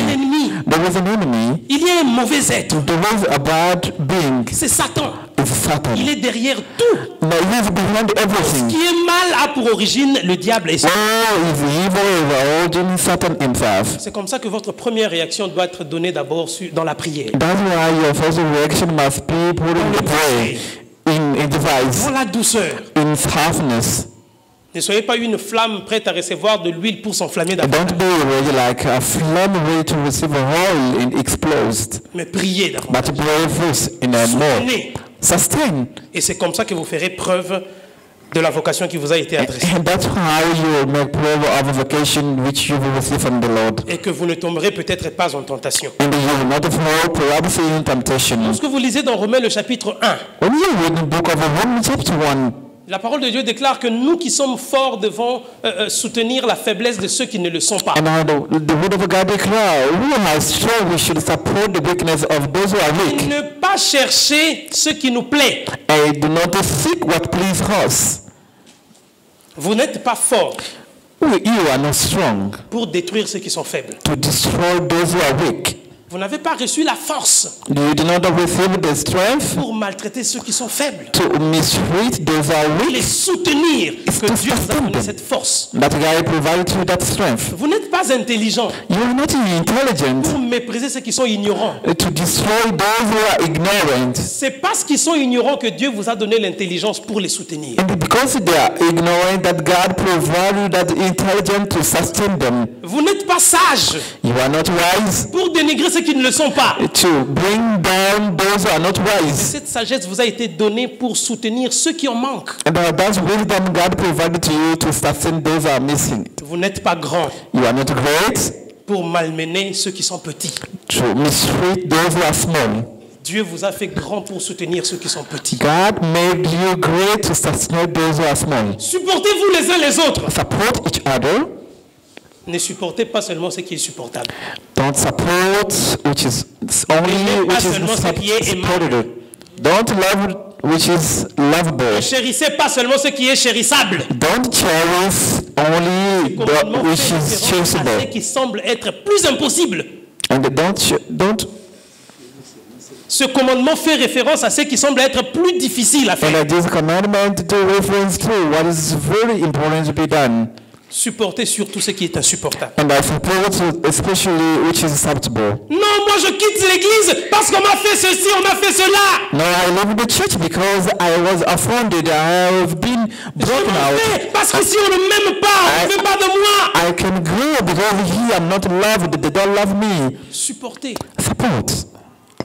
enemy. There was an enemy. Il y a un mauvais être. There was a bad being. C'est Satan. It's Satan. Il est derrière tout. No, he is behind everything. Ce qui est mal a pour origine le diable et Satan. Oh, is evil, origin Satan himself. C'est comme ça que votre première réaction doit être donnée d'abord dans la prière. That's why your first reaction must be put in the prayer, in device, Dans la douceur. in softness. Ne soyez pas une flamme prête à recevoir de l'huile pour s'enflammer davantage. Don't be really like a flame ready to receive a oil and explode. Mais priez davantage. But pray first in a more. Soutenez. Sustain. Et c'est comme ça que vous ferez preuve de la vocation qui vous a été adressée. And that's how you make proof of a vocation which you will receive from the Lord. Et que vous ne tomberez peut-être pas en tentation. And you will not fall perhaps in temptation. Lorsque vous lisez dans Romains le chapitre 1, When you read the book of Romans chapter 1, la parole de Dieu déclare que nous qui sommes forts devons soutenir la faiblesse de ceux qui ne le sont pas. and the word of God declares, we are strong, we should support the weakness of those who are weak. Ne pas chercher ce qui nous plaît. And do not seek what pleases us. Vous n'êtes pas fort You are not strong pour détruire ceux qui sont faibles. to destroy those who are weak. Vous n'avez pas reçu la force You do not receive the strength pour maltraiter ceux qui sont faibles. to mistreat those who are Les weak. soutenir, que Dieu vous a donné cette force. That God provides you that strength. Vous n'êtes pas intelligent You are not intelligent pour mépriser ceux qui sont ignorants. to destroy those who are ignorant. C'est parce qu'ils sont ignorants que Dieu vous a donné l'intelligence pour les soutenir. And because they are ignorant that God provided that intelligence to sustain them. Vous n'êtes pas sage You are not wise pour dénigrer ceux qui ne le sont pas. to bring down those who are not wise. Cette sagesse vous a été donnée pour soutenir ceux qui en manquent. And that's wisdom God provided to you to sustain those who are missing. Vous n'êtes pas grand You are not great pour malmener ceux qui sont petits. to mistreat those who are small. Dieu vous a fait grand pour soutenir ceux qui sont petits. God made you great to sustain those who are small. Supportez-vous les uns les autres. Support each other. Ne supportez pas seulement ce qui est supportable. Don't support which is only which is supported. Don't love which is Ne lovable. chérissez pas seulement ce qui est chérissable. Don't cherish only Commandement which fait is référence à cherishable. ce qui semble être plus impossible. And don't Ce commandement fait référence à ce qui semble être plus difficile à faire. and this commandment to reference to what is very important to be done. Supportez surtout ce qui est insupportable. And I support especially which is acceptable. Non, moi je quitte l'église parce qu'on m'a fait ceci, on m'a fait cela. No, I leave the church because I was offended. I have been Je broken m'en out. vais parce que si on ne m'aime pas, on ne fait pas de moi. I can go because here I'm not loved. They don't love me. Supportez, Support.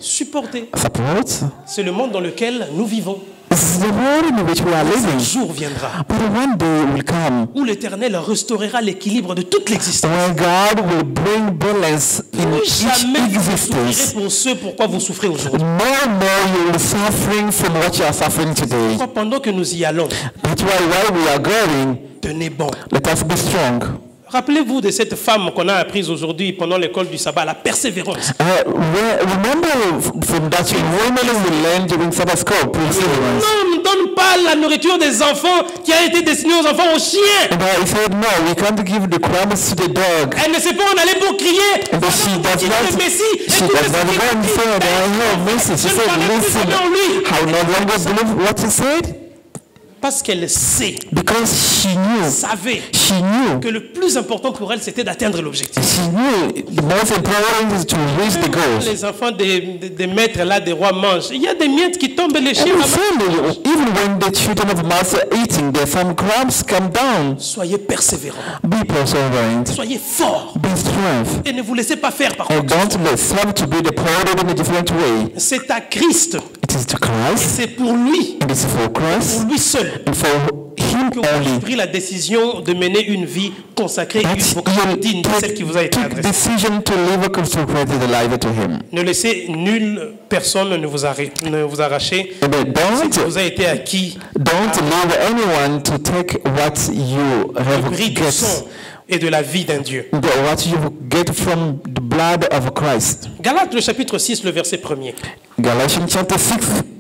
supportez. Support. C'est le monde dans lequel nous vivons. This is the world in which we are Un living. jour viendra But one day will come où l'Éternel restaurera l'équilibre de toute l'existence. when God will bring balance in Plus each jamais vous ne souffrirez existence. pour ce pourquoi vous souffrez aujourd'hui. More and more you will suffering from what you are suffering today. Pourquoi pendant que nous y allons, That's why while we are going, tenez bon. let us be strong. Rappelez-vous de cette femme qu'on a apprise aujourd'hui pendant l'école du sabbat, la persévérance. Remember from that women we learned during Sabbath school, perseverance. Un homme dans donne pas la nourriture des enfants qui a été destinée aux enfants aux chiens. And he said, no, we can't give the crumbs to the dog. Elle ne sait pas en aller pour crier. And she does not go and say, I have mercy. She said, listen, how no longer believe what he said? Parce qu'elle sait, because she knew que le plus important pour elle, c'était d'atteindre l'objectif. She knew the most important is to reach the goal. Les enfants des maîtres là, des rois mangent. Il y a des miettes qui tombent, les chiens. Even when the children of master eating, there some crumbs come down. Soyez persévérants. Be perseverant. Soyez forts. Be strong. Et ne vous laissez pas faire par contre. And don't let some to be deployed in a different way. C'est à Christ. It is to Christ. C'est pour lui. It is for Christ. Pour lui seul. And for him que vous avez pris la décision de mener une vie consacrée, une vocation digne de celle qui vous a été adressée. Ne laissez nulle personne ne vous arracher ce qui vous a été acquis. Don't leave anyone to take what you have get. Et de la vie d'un Dieu. What you get from the blood of Christ. Galates le chapitre 6, le verset 1er. Galatians chapter 6,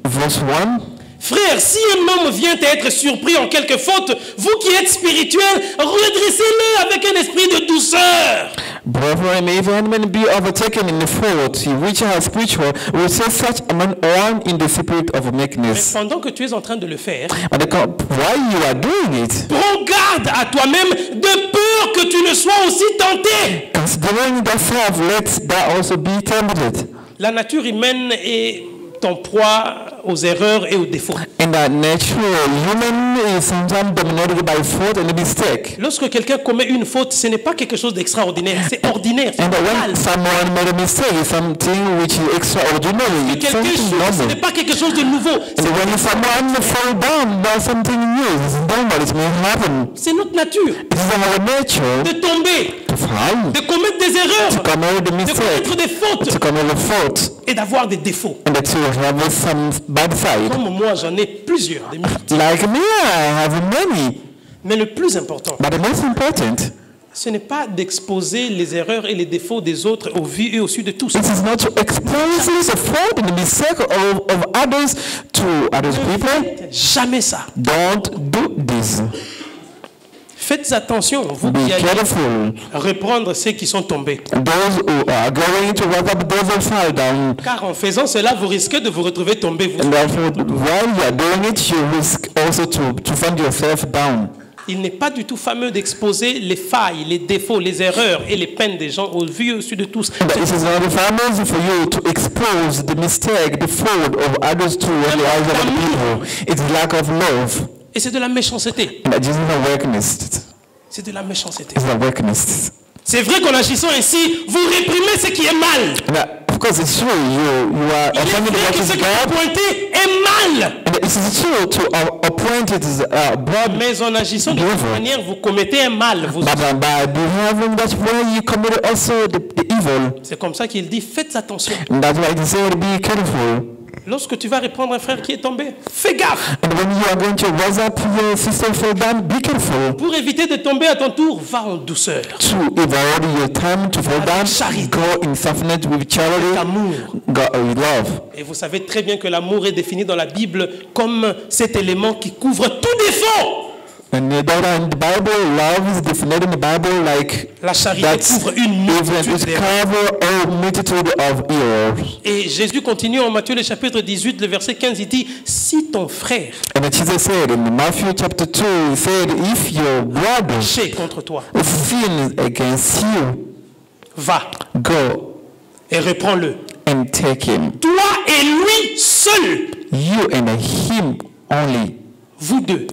verse 1. Frère, si un homme vient à être surpris en quelque faute, vous qui êtes spirituels, redressez-le avec un esprit de douceur. Brethren, if any man be overtaken in the fault, which are spiritual, will say such a man on in the spirit of meekness. Mais pendant que tu es en train de le faire, while you are doing it, prends garde à toi-même de peur que tu ne sois aussi tenté. Considering thyself, let thou also be tempted. La nature humaine est en proie aux erreurs et aux défauts. And the natural human is sometimes dominated by fault and mistake. Lorsque quelqu'un commet une faute, ce n'est pas quelque chose d'extraordinaire, c'est ordinaire. And when someone made a mistake, it's something which is extraordinary. It's something normal. Ce n'est pas quelque chose de nouveau. And when someone fall down, that's something new. It's normal. It may happen. C'est notre nature. It is our nature. De tomber. To fall. De commettre des erreurs. To commit the mistake. De commettre des fautes. To commit a fault. Et d'avoir des défauts. And to have some bad side. Comme moi, j'en ai plusieurs. Des like me, I have many. Mais le plus important, but the most important, ce n'est pas d'exposer les erreurs et les défauts des autres au vu et au su de tous. It is not to expose the fault and the mistake of others to other people. Jamais ça. Don't do this. Faites attention, vous qui allez reprendre ceux qui sont tombés. Those who are going to rise up, those who fall down. Car en faisant cela, vous risquez de vous retrouver tombé. And therefore, while you are doing it, you risk also to find yourself down. Il n'est pas du tout fameux d'exposer les failles, les défauts, les erreurs et les peines des gens au vu et au su de tous. It is not famous for you to expose the mistake, the fault of others to the eyes of other people. It's lack of love. Et c'est de la méchanceté. C'est de la méchanceté. C'est vrai qu'en agissant ainsi, vous réprimez ce qui est mal. Because it's true, you are appointed what is God. Est mal. It is true to appoint it is bad. Mais en agissant de cette manière, vous commettez un mal. By behaving that way, you commit also the evil. C'est comme ça qu'il dit, faites attention. That's why he said, be careful. Lorsque tu vas reprendre un frère qui est tombé, fais gaffe. And when you are going to raise up your sister fall down, be careful. Pour éviter de tomber à ton tour, va en douceur. To avoid your time to fall down, go in softness with charity, go with love. Et vous savez très bien que l'amour est défini dans la Bible comme cet élément qui couvre tout défaut. And in the Bible, love is defined in the Bible like la charité couvre une multitude of errors. Et Jésus continue en Matthieu le chapitre 18, le verset 15, il dit, si ton frère Jesus said in Matthew chapter 2, he said, if your brother péché contre toi, sin against you, va, go et reprends-le. And take him. Toi et lui seul. You and him only. Vous deux.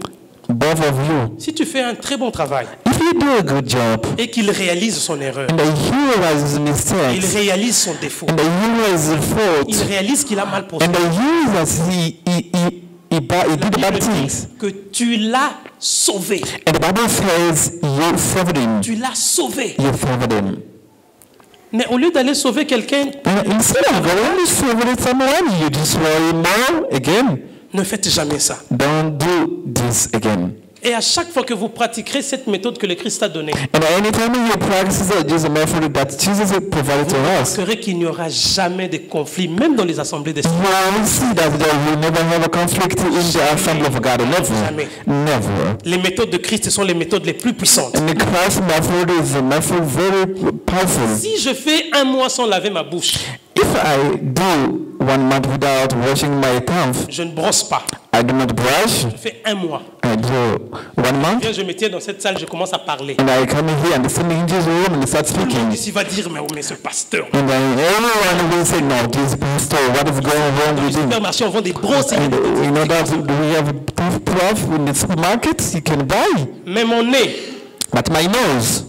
Both of you. Si tu fais un très bon travail, if you do a good job, et qu'il réalise son erreur, and he realizes his mistakes, il réalise son défaut, and he realizes the fault, il réalise qu'il a mal procédé, and he did bad things, que tu l'as sauvé. And the Bible says you saved him. Tu l'as sauvé. You saved him. Mais au lieu d'aller sauver quelqu'un, instead of going to save someone, you destroy him more again. Ne faites jamais ça. Don't do this again. Et à chaque fois que vous pratiquerez cette méthode que le Christ a donnée, and anytime you practice this method that Jesus provided to us, vous verrez qu'il n'y aura jamais de conflit, même dans les assemblées des saints. you will see that there will never have a conflict in the assembly of God. Jamais. Never. Les méthodes de Christ sont les méthodes les plus puissantes. And the Christ method is a method very powerful. Si je fais un mois sans laver ma bouche, If I do 1 month without washing my mouth, je ne brosse pas. I do not brush. Je fais un mois. I do 1 month. Bien, je me tiens dans cette salle, je commence à parler. And I come here and stand in this room and start Tout le monde speaking. ici va dire, mais ce pasteur. And then everyone will say, no, this pastor, what is going wrong Dans le with him? supermarché, on vend des brosses. And you know that we have toothbrush in the supermarket you can buy. Mais mon nez, But my nose,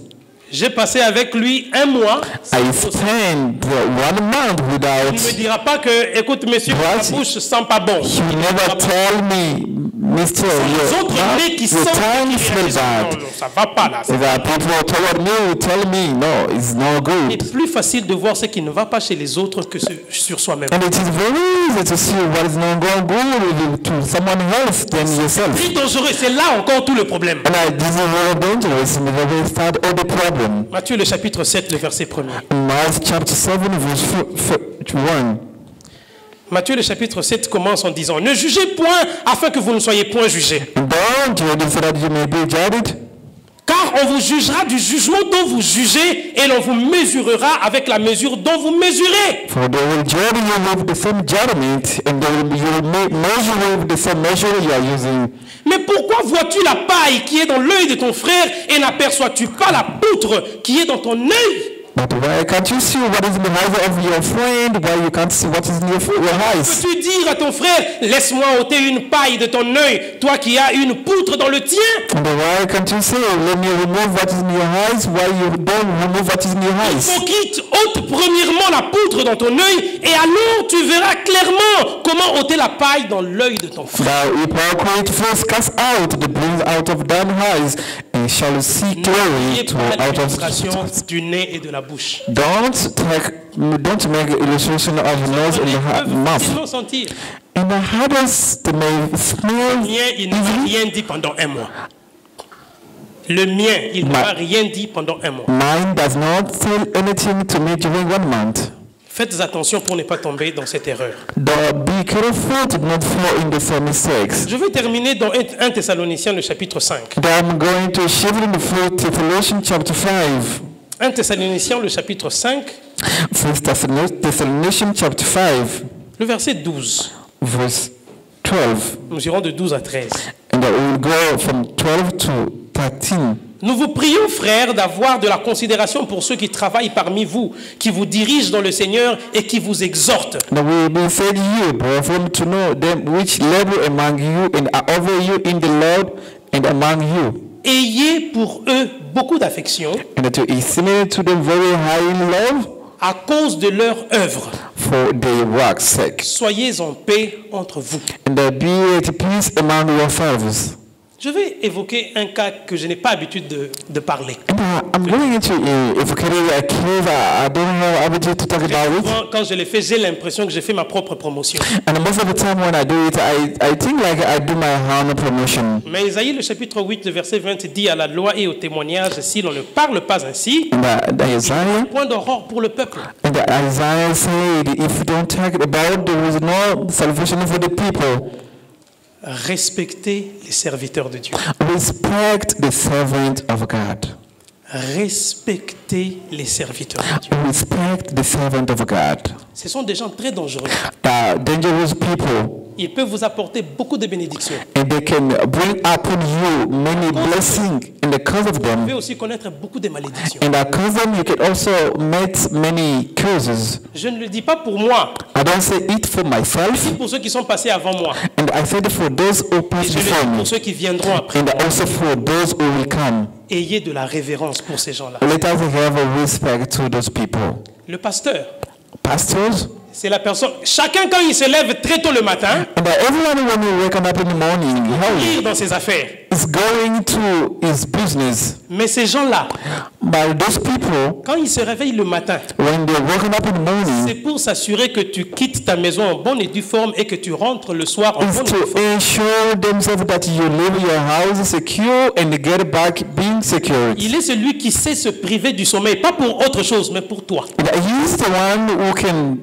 j'ai passé avec lui un mois. I spent 1 month Il ne without. me dira pas que, écoute, monsieur, What? ma bouche ne sent pas bon. He never tell me, Mister, Les autres nez qui your sentent tongue qui smells réagissent. bad. Non, non, ça va pas là. The people toward me will tell me, no, it's not good. C'est plus facile de voir ce qui ne va pas chez les autres que sur soi-même. And it is very easy to see what is not going good to someone else than yourself. C'est dangereux, c'est là encore tout le problème. And this is very dangerous and the very start of the problem. Matthieu le chapitre 7, le verset 1er. Mark chapter 7, verse 1. Matthieu le chapitre 7 commence en disant, ne jugez point afin que vous ne soyez point jugés. Don't judge so that you may be judged. Car on vous jugera du jugement dont vous jugez et l'on vous mesurera avec la mesure dont vous mesurez. For they will judge you with the same judgment, and they will measure with the same measure you are using. Mais pourquoi vois-tu la paille qui est dans l'œil de ton frère et n'aperçois-tu pas la poutre qui est dans ton œil? But why can't you see what is in the eyes of your friend? Why you can't see what is in your eyes? Peux-tu dire à ton frère, laisse-moi ôter une paille de ton œil, toi qui as une poutre dans le tien? And why can't you say, let me remove what is in your eyes? Why you don't remove what is in your eyes? Hypocrite, ôte premièrement la poutre dans ton œil et alors tu verras clairement comment ôter la paille dans l'œil de ton frère. Thou hypocrite, first cast out the brains out of thine eyes, and shall see clearly to out of du nez et de la bouche. Don't make illustration of the nose and the mouth. Sentir. And the hardest they may smell. Il n'a rien dit pendant un mois. Le mien, il n'a rien dit pendant un mois. Mine does not tell anything to me during 1 month. Faites attention pour ne pas tomber dans cette erreur. Be careful to not fall in the same mistakes. Je vais terminer dans 1 Thessaloniciens le chapitre 5. I'm going to shift in the Thessalonians chapter 5. 1 Thessaloniciens le chapitre 5. 1 Thessalonians chapter 5. Le verset 12. Verse 12. Nous irons de 12 à 13. And we will go from 12 to 13. Nous vous prions, frères, d'avoir de la considération pour ceux qui travaillent parmi vous, qui vous dirigent dans le Seigneur et qui vous exhortent. Now we will say to you, brethren, to know them which labor among you and are over you in the Lord and among you. Ayez pour eux beaucoup d'affection. And to estimate to them very high in love. À cause de leur œuvre. For their work's sake. Soyez en paix entre vous. And be at peace among yourselves. Je vais évoquer un cas que je n'ai pas l'habitude de parler. I'm going to evoke a case I don't have habitude to talk about it. Quand je l'ai fait, j'ai l'impression que j'ai fait ma propre promotion. And most of the time when I do it, I think like I do my own promotion. Mais Isaïe, le chapitre 8, le verset 20 dit à la loi et au témoignage, si l'on ne parle pas ainsi, point d'aurore pour le peuple. And Isaiah said, if you don't talk about, there is no salvation for the people. Respectez les serviteurs de Dieu. Respect the servant of God. Respectez les serviteurs de Dieu. Respect the servant of God. Ce sont des gens très dangereux. Dangerous people. Ils peuvent vous apporter beaucoup de bénédictions. And they can bring upon you many blessings. And because of them, vous pouvez aussi connaître beaucoup de malédictions. And because of them, you can also meet many curses. Je ne le dis pas pour moi. I don't say it for myself. C'est pour ceux qui sont passés avant moi. And I say it for those who passed before me. Pour ceux qui viendront après. And also for those who will come. Ayez de la révérence pour ces gens-là. Let us have a respect to those people. Le pasteur. Pastors. C'est la personne. Chacun quand il se lève très tôt le matin, And everyone when you wake up in the morning, lire dans ses affaires. is going to his business. Mais ces gens-là, But those people, quand ils se réveillent le matin, when they're waking up in the morning, c'est pour s'assurer que tu quittes ta maison en bonne et due forme et que tu rentres le soir en is bonne et due to forme. ensure themselves that you leave your house secure and get back being secure. Il est celui qui sait se priver du sommeil, pas pour autre chose, mais pour toi. And he's the one who can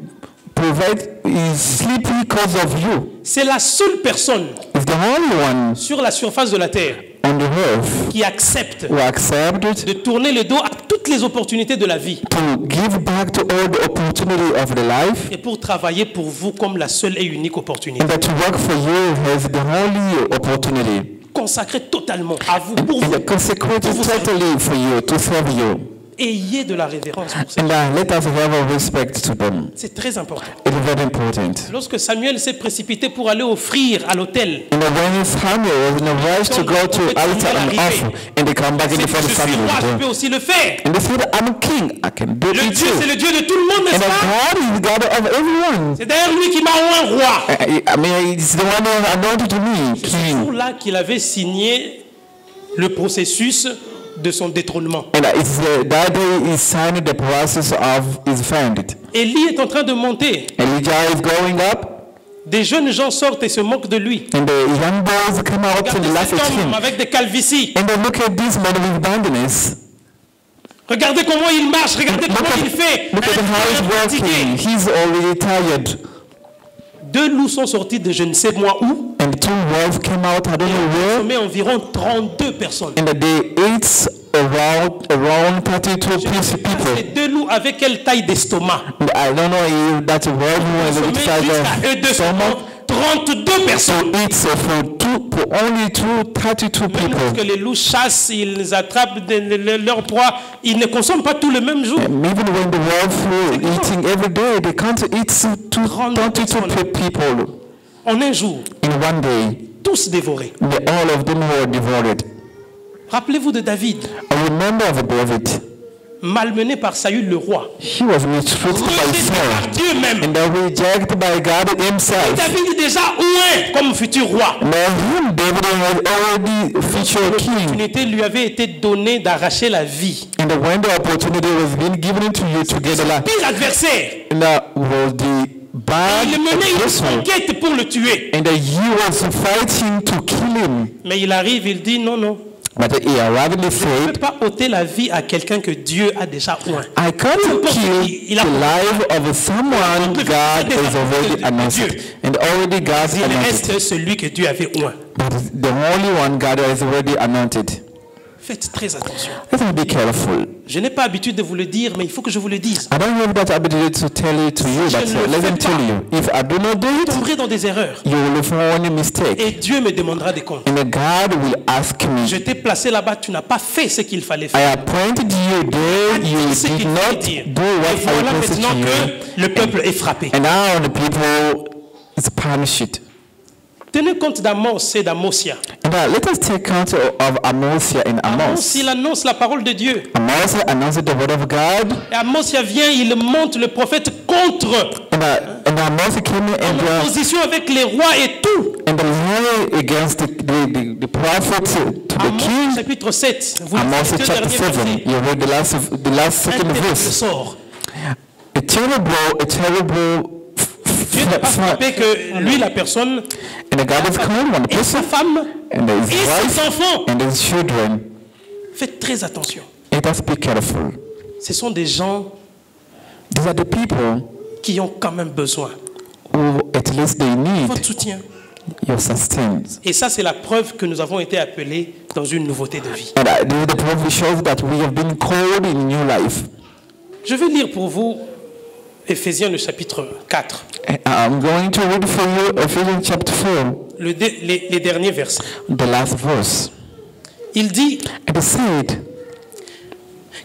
provide his sleep because of you. C'est la seule personne He's the only one sur la surface de la terre on the earth qui accepte who accepted de tourner le dos à toutes les opportunités de la vie to give back to all the opportunity of the life et pour travailler pour vous comme la seule et unique opportunité. and that to work for you has the only opportunity. Consacré totalement à vous, pour vous. And consecrated totally for you, to serve you. Ayez de la révérence pour ça. And let us have a respect to them. C'est très important. It's very important. Lorsque Samuel s'est précipité pour aller offrir à l'autel, And when Samuel was in a rush to go to altar and offer, and they come back in c'est the front of je suis roi, je Samuel. peux aussi le faire. And they said, I'm king, I can do Le it Dieu, c'est too. le Dieu de tout le monde, And n'est-ce pas? God is the God of everyone. C'est d'ailleurs lui qui m'a oint roi. I mean, it's the one who anointed to me, C'est ce king. jour-là qu'il avait signé le processus de son détrônement. And it's that day he signed the process of his founded. Élie est en train de monter. Elijah is going up, Des jeunes gens sortent et se moquent de lui. and the young boys come out and Regardez laugh cet at homme him. avec des calvities. And they look at this man with blindness. Regardez comment il marche, regardez comment il fait. Look at how he's working. He's already tired. Deux loups sont sortis de je ne sais moi où. And two wolves came out, I don't know where. On met environ 32 personnes. And they ate around 32 Ces people. deux loups avec quelle taille d'estomac? I don't know if that's a wolf On or met which jusqu'à size eux deux of stomach. 32 personnes. So it's for only 32 Même people. lorsque les loups chassent, ils attrapent leur proie, ils ne consomment pas tout le même jour. And even when the wolf were eating every day, they can't eat 22 people En un jour, in one day. tous dévorés. All of them were devoured. Rappelez-vous de David, I remember of David. malmené par Saül le roi. He was mistreated by Rejeté par Saul Dieu même. and rejected by God himself. David est déjà oué comme futur roi. Now him, David had already featured king. L'opportunité lui avait été donnée d'arracher la vie. And when the opportunity was being given to you to get a life, Pire adversaire. that was the bad Il menait une person. enquête pour le tuer. And he was fighting to kill him. Mais il arrive, il dit non, non. But he arrived and Je ne peux said, pas ôter la vie à quelqu'un que Dieu a déjà oint. I can't kill the life of someone God has already anointed. And already God Il anointed. reste celui que Dieu avait oint. But the only one God has already anointed. Faites très attention. Let's be careful. Je n'ai pas l'habitude de vous le dire, mais il faut que je vous le dise. I don't have that ability to tell it to you, but let me tell you. If I do not do Vous it, tomberez dans des erreurs. you will find a mistake. Et Dieu me demandera des comptes. And God will ask Je me, t'ai placé là-bas, tu n'as pas fait ce qu'il fallait I faire. appointed you there, you Ce did qu'il fallait dire. not do Et what I voilà requested maintenant you. que le peuple est frappé. And now the people is punished. Tenez compte d'Amos et d'Amosia. And let us take count of Amosia and Amos, Amos. il annonce la parole de Dieu. Amos announced the word of God, Et Amosia vient, il monte le prophète contre, and Amos came en and opposition avec les rois et tout. lie against the prophet to the Amos king. chapitre 7. Vous Amos lisez les deux chapter derniers 7. versets. You read the last Un second terrible verse. sort. A terrible Dieu n'a pas frappé que lui, la personne, and the God is calling one et sa person femme, and his et ses wife enfants. and his children. Faites très attention. Let us be careful. Ce sont des gens These are the people qui ont quand même besoin who at least they de need votre soutien. your sustenance. Et ça, c'est la preuve que nous avons été appelés dans une nouveauté de vie. And this is the proof shows that we have been called in new life. Je vais lire pour vous Éphésiens le chapitre 4, And I'm going to read for you Ephesians chapter 4, les derniers versets. the last verse. Il dit And it said,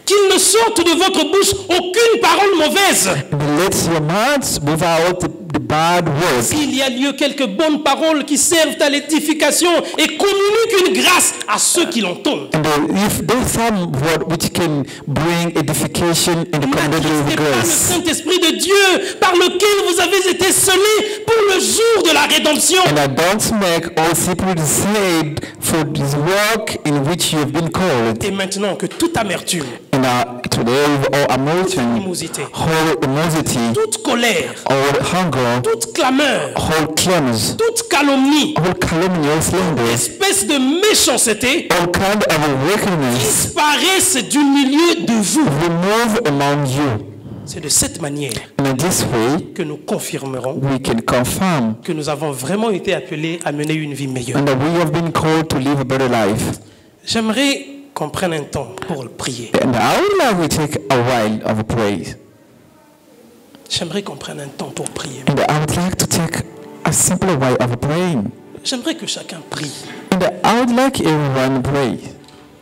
qu'il ne sorte de votre bouche aucune parole mauvaise, let your mouths move out the bad work, s'il y a lieu, quelques bonnes paroles qui servent à l'édification et communiquent une grâce à ceux qui l'entendent. and if there's some word which can bring edification in the community of N'attristez pas le grace, Saint-Esprit de Dieu par lequel vous avez été scellés pour le jour de la rédemption. and don't make all people saved for this work in which you have been called. Et maintenant que toute amertume, And today with all emotion, animosité, all animosity, toute colère, all hunger, toute clameur, all claims, toute calomnie, all calumnious slander, espèce de méchanceté all kind of wickedness disparaissent du milieu de vous. remove among you. C'est de cette manière And in this way, que nous confirmerons we can confirm que nous avons vraiment été appelés à mener une vie meilleure. and that we have been called to live a better life. J'aimerais qu'on prenne un temps pour le prier. And I would like to take a while of praise. J'aimerais qu'on prenne un temps pour prier. And I would like to take a simple while of praying. J'aimerais que chacun prie, And I would like everyone to pray.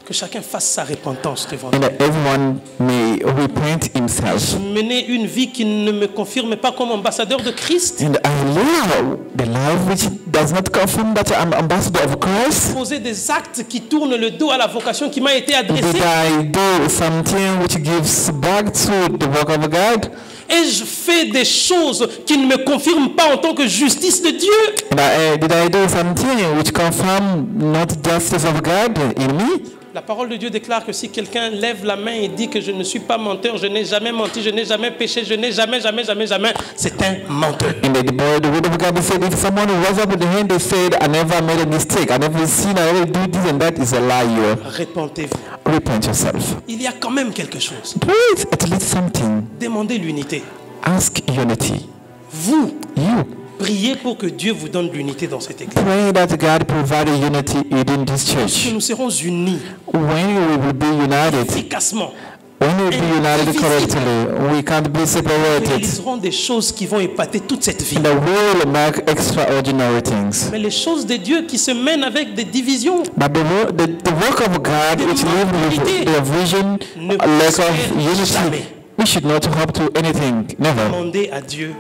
que chacun fasse sa repentance devant And Dieu. that everyone may repent himself. Mener une vie qui ne me confirme pas comme ambassadeur de Christ, And I live the life which does not confirm that I'm ambassador of Christ. poser des actes qui tournent le dos à la vocation qui m'a été adressée, Did I do something which gives back to the work of God? et je fais des choses qui ne me confirment pas en tant que justice de Dieu. And did I do something which confirm not justice of God in me? La parole de Dieu déclare que si quelqu'un lève la main et dit que je ne suis pas menteur, je n'ai jamais menti, je n'ai jamais péché, je n'ai jamais, c'est un menteur. And the word of God said, if someone rose up with the hand, they said, I never made a mistake, I never sinned, I never do this and that, is a liar. Répentez-vous. Repent yourself. Il y a quand même quelque chose. Please, at least something. Demandez l'unité. Ask unity. Vous, You. priez pour que Dieu vous donne l'unité dans cette église. Pray that God provide unity within this Que church. nous serons unis When we will be united, efficacement. when we will be united correctly, we can't be Nous separated. réaliserons des choses qui vont épater toute cette vie. And we will make extraordinary things. Mais les choses de Dieu qui se mènent avec des divisions But the work of God, which lives with the vision, a lack of unity, we should not hope to anything. Never. demandez à Dieu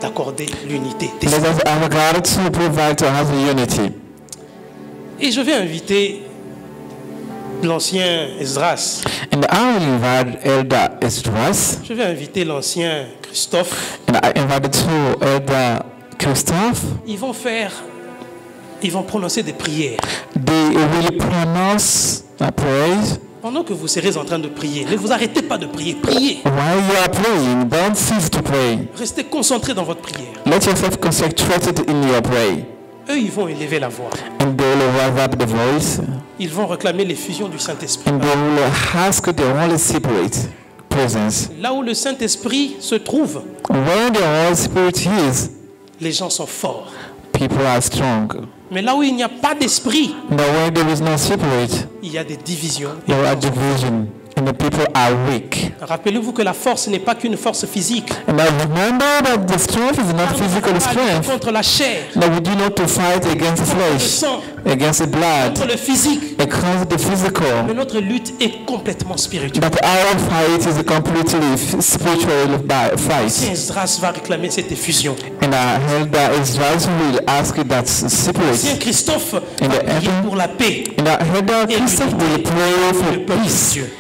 d'accorder l'unité. Let us ask God to provide to us unity. Et je vais inviter l'ancien Esdras. And I will invite Elder Esdras, Je vais inviter l'ancien Christophe. and I invited to Elder Christoph. Ils vont prononcer des prières. They will pronounce a praise. Pendant que vous serez en train de prier, ne vous arrêtez pas de prier. Priez. While you are praying, don't cease to pray. Restez concentrés dans votre prière. Let yourself concentrated in your prayer. Eux, ils vont élever la voix. And they will raise up the voice. Ils vont réclamer l'effusion du Saint-Esprit. And they will ask the Holy Spirit presence. Là où le Saint-Esprit se trouve, Where the Holy Spirit is, les gens sont forts. people are strong. Mais là où il n'y a pas d'esprit, But where there is no spirit, il y a des divisions. there are division, and the people are weak. Rappelez-vous que la force n'est pas qu'une force physique. And I remember that the strength is not physical Pas strength. contre la chair, That we do not to fight against the le flesh, sang, against the blood, contre le physique. against the Mais physical. notre lutte est complètement spirituelle. But our fight is a completely spiritual fight. Esdras va réclamer cette effusion. And I heard that Israel will ask that Saint spirit. Christophe In va the prier heaven. pour la paix And I heard that Christoph will pray le for peuple de peace Dieu.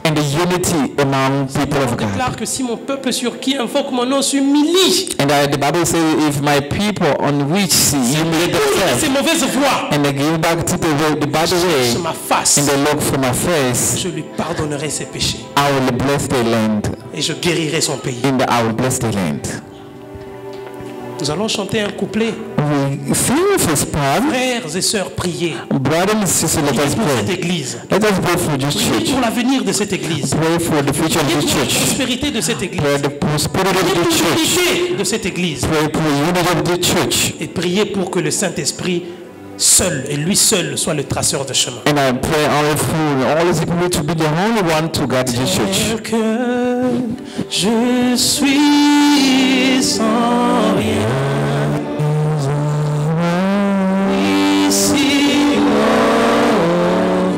and the unity among people On of God. déclare que si mon peuple sur qui invoque mon nom s'humilie, And the Bible says, if my people on which humiliate de ces themselves mauvaises voies, and they give back to the bad sur way ma face, and they look for my face, je lui pardonnerai ses péchés I will bless their land et je guérirai son pays. and I will bless their land. Nous allons chanter un couplet. We sing this part. Frères et sœurs, priez. Brothers and sisters, let us Priez pour cette pray. église. Let us pray for this Priez church. pour l'avenir de cette église. Pray for the future of Priez this pour la church. prospérité de cette église. Pray the prosperity Priez of pour the church. l'unité de cette église. Pray for the unity of the church. Et priez pour que le Saint-Esprit seul et lui seul soit le traceur de chemin. And I pray only for all the people to be the only one to guide this church. Que je suis sans rien. Ici,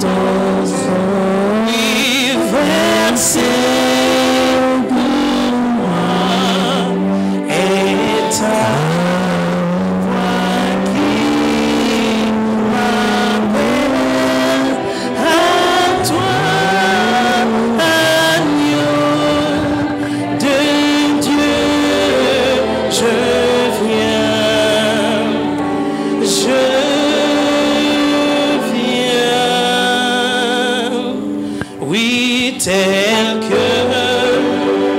dans un universel pour moi est ta tel que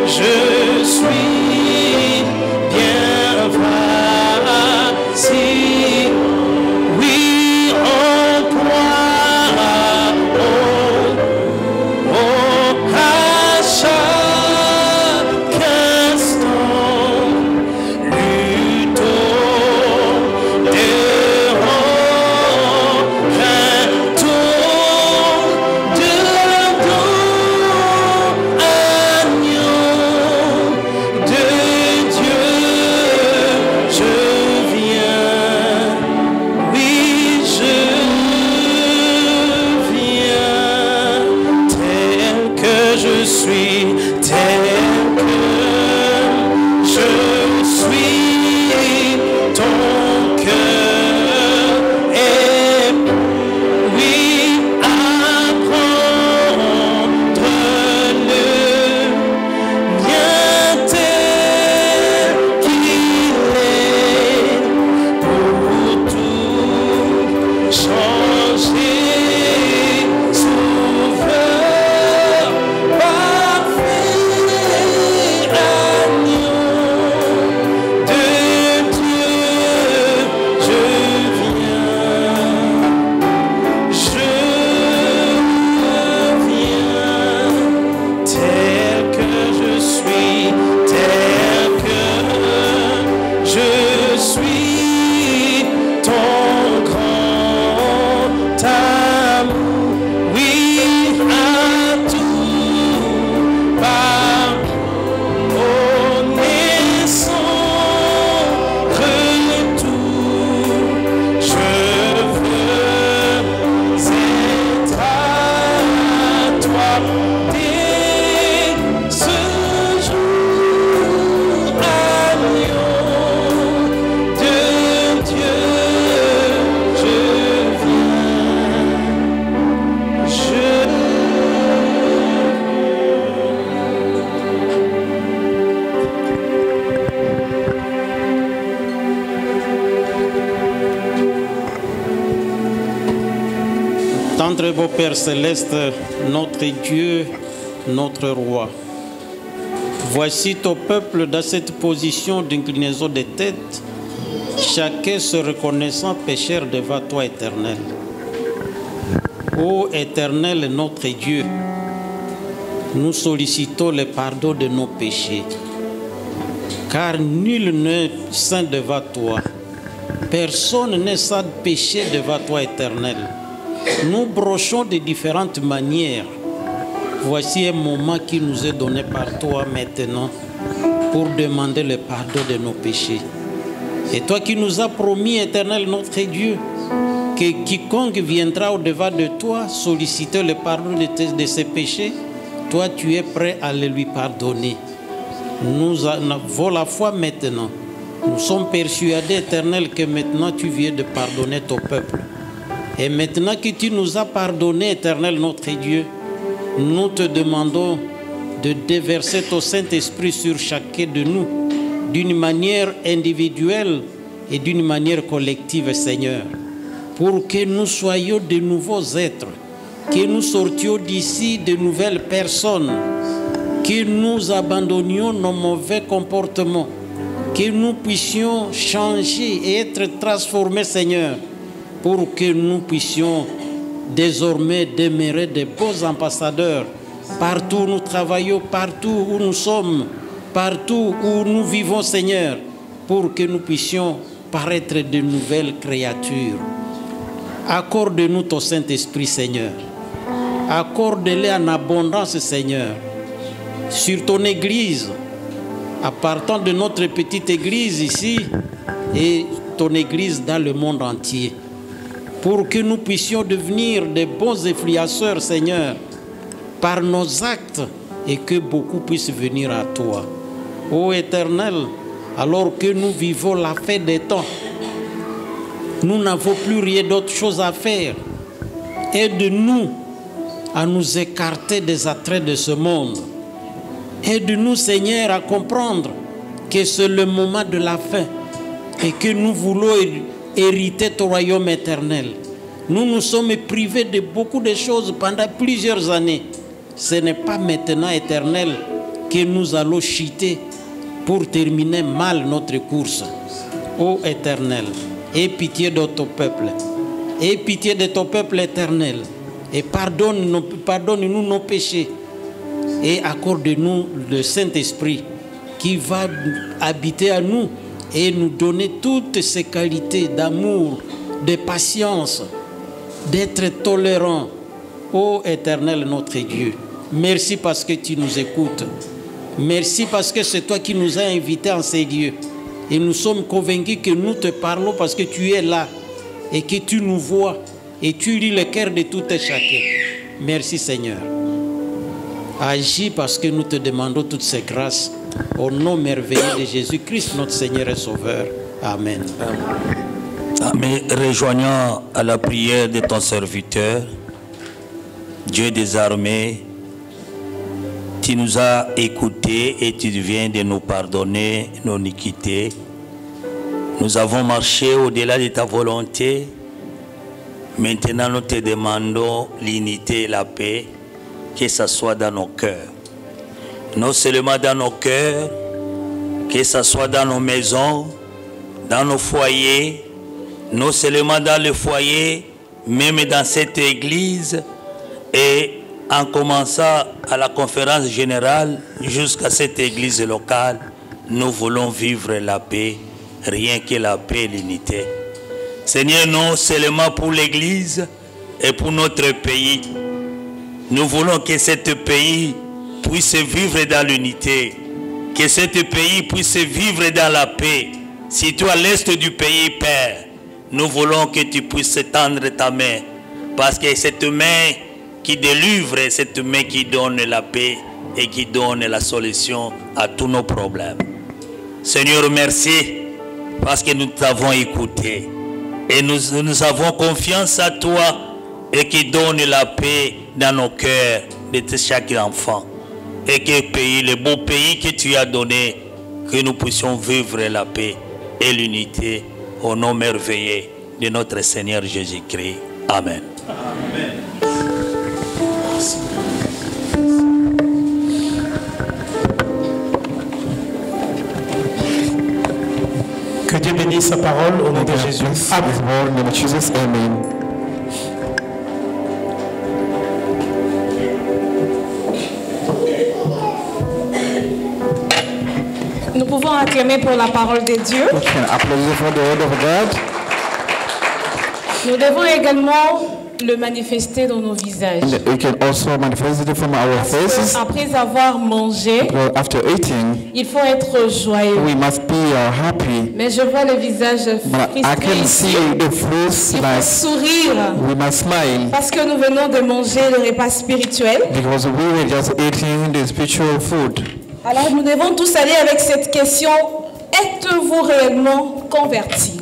je suis, bien facile. Oui, on croit, à chaque instant, luttons devant un tour de dos, agneau de Dieu, je viens, oui, je viens, tel que je suis, tel que je suis, ton cœur est, oui, apprendre-le, bien tel qu'il est, pour tout changer, sauveur, parfait, agneau de Dieu, je viens, tel que je suis, tel que je suis, ton grand amour, oui, à tout pardonner sans retour, je veux être à toi dès ce jour, agneau de Dieu, je viens, Tendre beau Père céleste, notre Dieu, notre Roi, voici ton peuple dans cette position d'inclinaison des têtes, chacun se reconnaissant pécheur devant toi, Éternel. Ô Éternel, notre Dieu, nous sollicitons le pardon de nos péchés, car nul n'est saint devant toi. Personne n'est sans péché devant toi, Éternel. Nous brochons de différentes manières. Voici un moment qui nous est donné par toi maintenant pour demander le pardon de nos péchés. Et toi qui nous as promis, Éternel, notre Dieu, que quiconque viendra au-devant de toi solliciter le pardon de ses péchés, toi tu es prêt à le lui pardonner. Nous avons la foi maintenant. Nous sommes persuadés, Éternel, que maintenant tu viens de pardonner ton peuple. Et maintenant que tu nous as pardonné, Éternel, notre Dieu, nous te demandons de déverser ton Saint-Esprit sur chacun de nous, d'une manière individuelle et d'une manière collective, Seigneur, pour que nous soyons de nouveaux êtres, que nous sortions d'ici de nouvelles personnes, que nous abandonnions nos mauvais comportements, que nous puissions changer et être transformés, Seigneur, pour que nous puissions désormais demeurer de beaux ambassadeurs partout où nous travaillons, partout où nous sommes, partout où nous vivons, Seigneur, pour que nous puissions paraître de nouvelles créatures. Accorde-nous ton Saint-Esprit, Seigneur. Accorde-le en abondance, Seigneur, sur ton Église, à partir de notre petite Église ici et ton Église dans le monde entier, pour que nous puissions devenir de bons influenceurs, Seigneur, par nos actes et que beaucoup puissent venir à toi. Ô Éternel, alors que nous vivons la fin des temps, nous n'avons plus rien d'autre chose à faire. Aide-nous à nous écarter des attraits de ce monde. Aide-nous, Seigneur, à comprendre que c'est le moment de la fin et que nous voulons hériter ton royaume éternel. Nous nous sommes privés de beaucoup de choses pendant plusieurs années. ce n'est pas maintenant, Éternel, que nous allons chuter pour terminer mal notre course. Ô Éternel, aie pitié de ton peuple. Aie pitié de ton peuple, Éternel. Et pardonne-nous nos péchés. Et accorde-nous le Saint-Esprit qui va habiter à nous et nous donner toutes ces qualités d'amour, de patience, d'être tolérant. Ô Éternel, notre Dieu, merci parce que tu nous écoutes. Merci parce que c'est toi qui nous as invités en ces lieux. Et nous sommes convaincus que nous te parlons parce que tu es là et que tu nous vois et tu lis le cœur de tout et chacun. Merci Seigneur. Agis parce que nous te demandons toutes ces grâces. Au nom merveilleux de Jésus-Christ, notre Seigneur et Sauveur. Amen. Amen. Rejoignant à la prière de ton serviteur, Dieu des armées, tu nous as écoutés et tu viens de nous pardonner nos iniquités. Nous avons marché au-delà de ta volonté. Maintenant, nous te demandons l'unité et la paix, que ce soit dans nos cœurs. Non seulement dans nos cœurs, que ce soit dans nos maisons, dans nos foyers, non seulement dans le foyer, même dans cette église, et en commençant à la conférence générale jusqu'à cette église locale, nous voulons vivre la paix, rien que la paix et l'unité. Seigneur, non seulement pour l'église et pour notre pays. Nous voulons que ce pays puisse vivre dans l'unité, que ce pays puisse vivre dans la paix. Si tu es à l'est du pays, Père, nous voulons que tu puisses tendre ta main, parce que cette main qui délivre, cette main qui donne la paix et qui donne la solution à tous nos problèmes. Seigneur, merci parce que nous t'avons écouté et nous avons confiance à toi et qui donne la paix dans nos cœurs de chaque enfant. Et que pays, le beau pays que tu as donné, que nous puissions vivre la paix et l'unité au nom merveilleux de notre Seigneur Jésus-Christ. Amen. Amen. Que Dieu bénisse sa parole au nom de Jésus. Amen. Nous pouvons acclamer pour la parole de Dieu. Nous devons également le manifester dans nos visages. We can also manifest it from our faces. Après avoir mangé, after eating, il faut être joyeux. We must be happy. Mais je vois le visage frustré. I can see the face. Il faut sourire. We must smile. Parce que nous venons de manger le repas spirituel. Because we were just eating the spiritual food. Alors nous devons tous aller avec cette question: êtes-vous réellement convertis?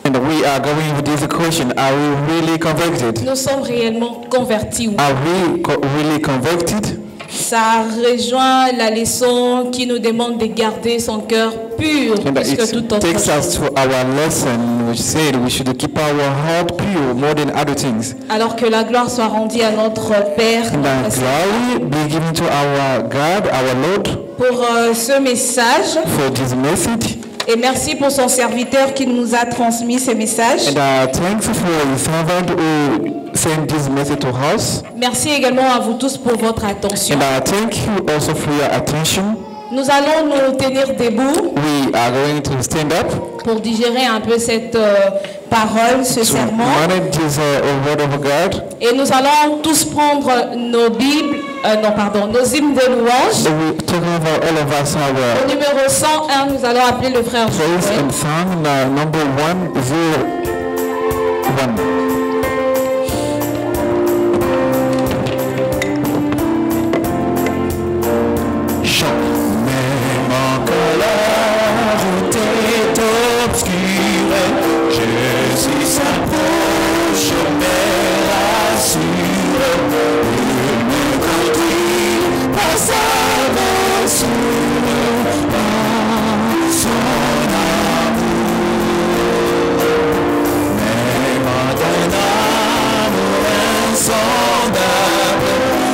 And we are going with this question: are we really converted? Nous sommes réellement convertis. Are we really converted? Ça rejoint la leçon qui nous demande de garder son cœur pur plus que tout autre takes us to our lesson which said we should keep our heart pure more than other things. Alors que la gloire soit rendue à notre Père. And the glory be given to our God, our Lord. Pour ce message. For this message. Et merci pour son serviteur qui nous a transmis ce message. And thanks for his servant who sent this message to us. Merci également à vous tous pour votre attention. And thank you also for your attention. Nous allons nous tenir debout. We are going to stand up. Pour digérer un peu cette parole, ce sermon. Word of God. Et nous allons tous prendre nos Bibles, nos hymnes de louange. Au numéro 101, nous allons appeler le frère Praise and song, number 101.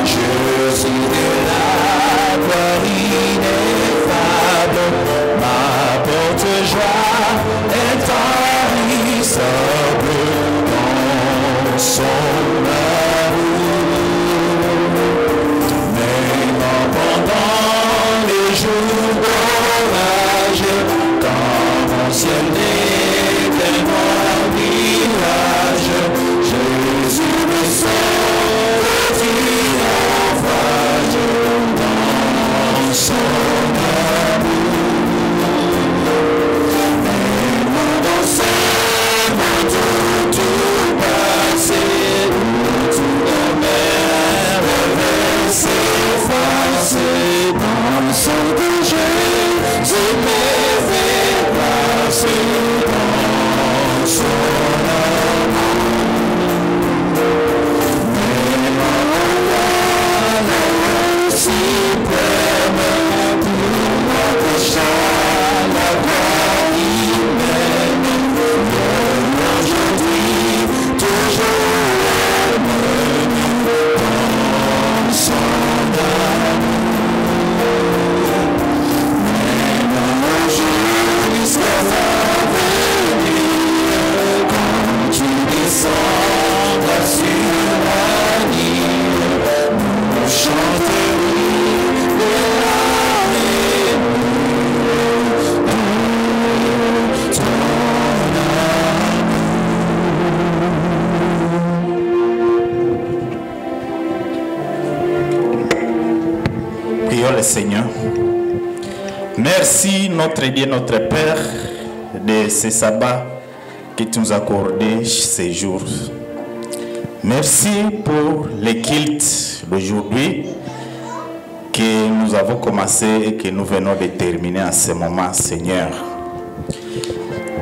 Je suis Seigneur, merci notre Dieu, notre Père, de ce sabbat que tu nous as accordé ces jours. Merci pour les cultes d'aujourd'hui que nous avons commencé et que nous venons de terminer à ce moment, Seigneur.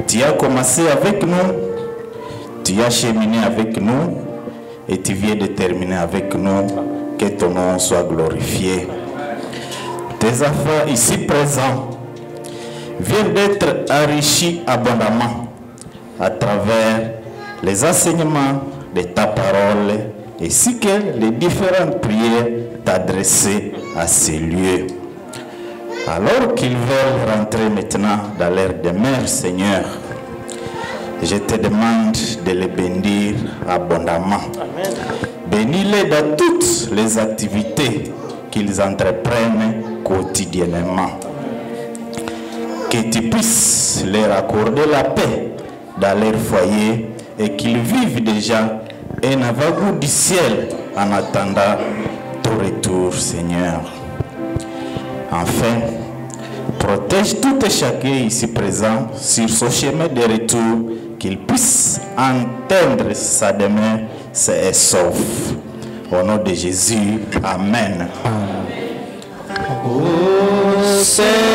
Tu as commencé avec nous, tu as cheminé avec nous et tu viens de terminer avec nous. Que ton nom soit glorifié. Tes enfants ici présents viennent d'être enrichis abondamment à travers les enseignements de ta parole ainsi que les différentes prières t'adresser à ces lieux. Alors qu'ils veulent rentrer maintenant dans leur demeure, Seigneur, je te demande de les bénir abondamment. Bénis-les dans toutes les activités qu'ils entreprennent quotidiennement. Que tu puisses leur accorder la paix dans leur foyer et qu'ils vivent déjà un avant-goût du ciel en attendant ton retour, Seigneur. Enfin, protège tout et chacun ici présent sur son chemin de retour, qu'il puisse entendre sa demeure et sauf. Au nom de Jésus, Amen. Oh,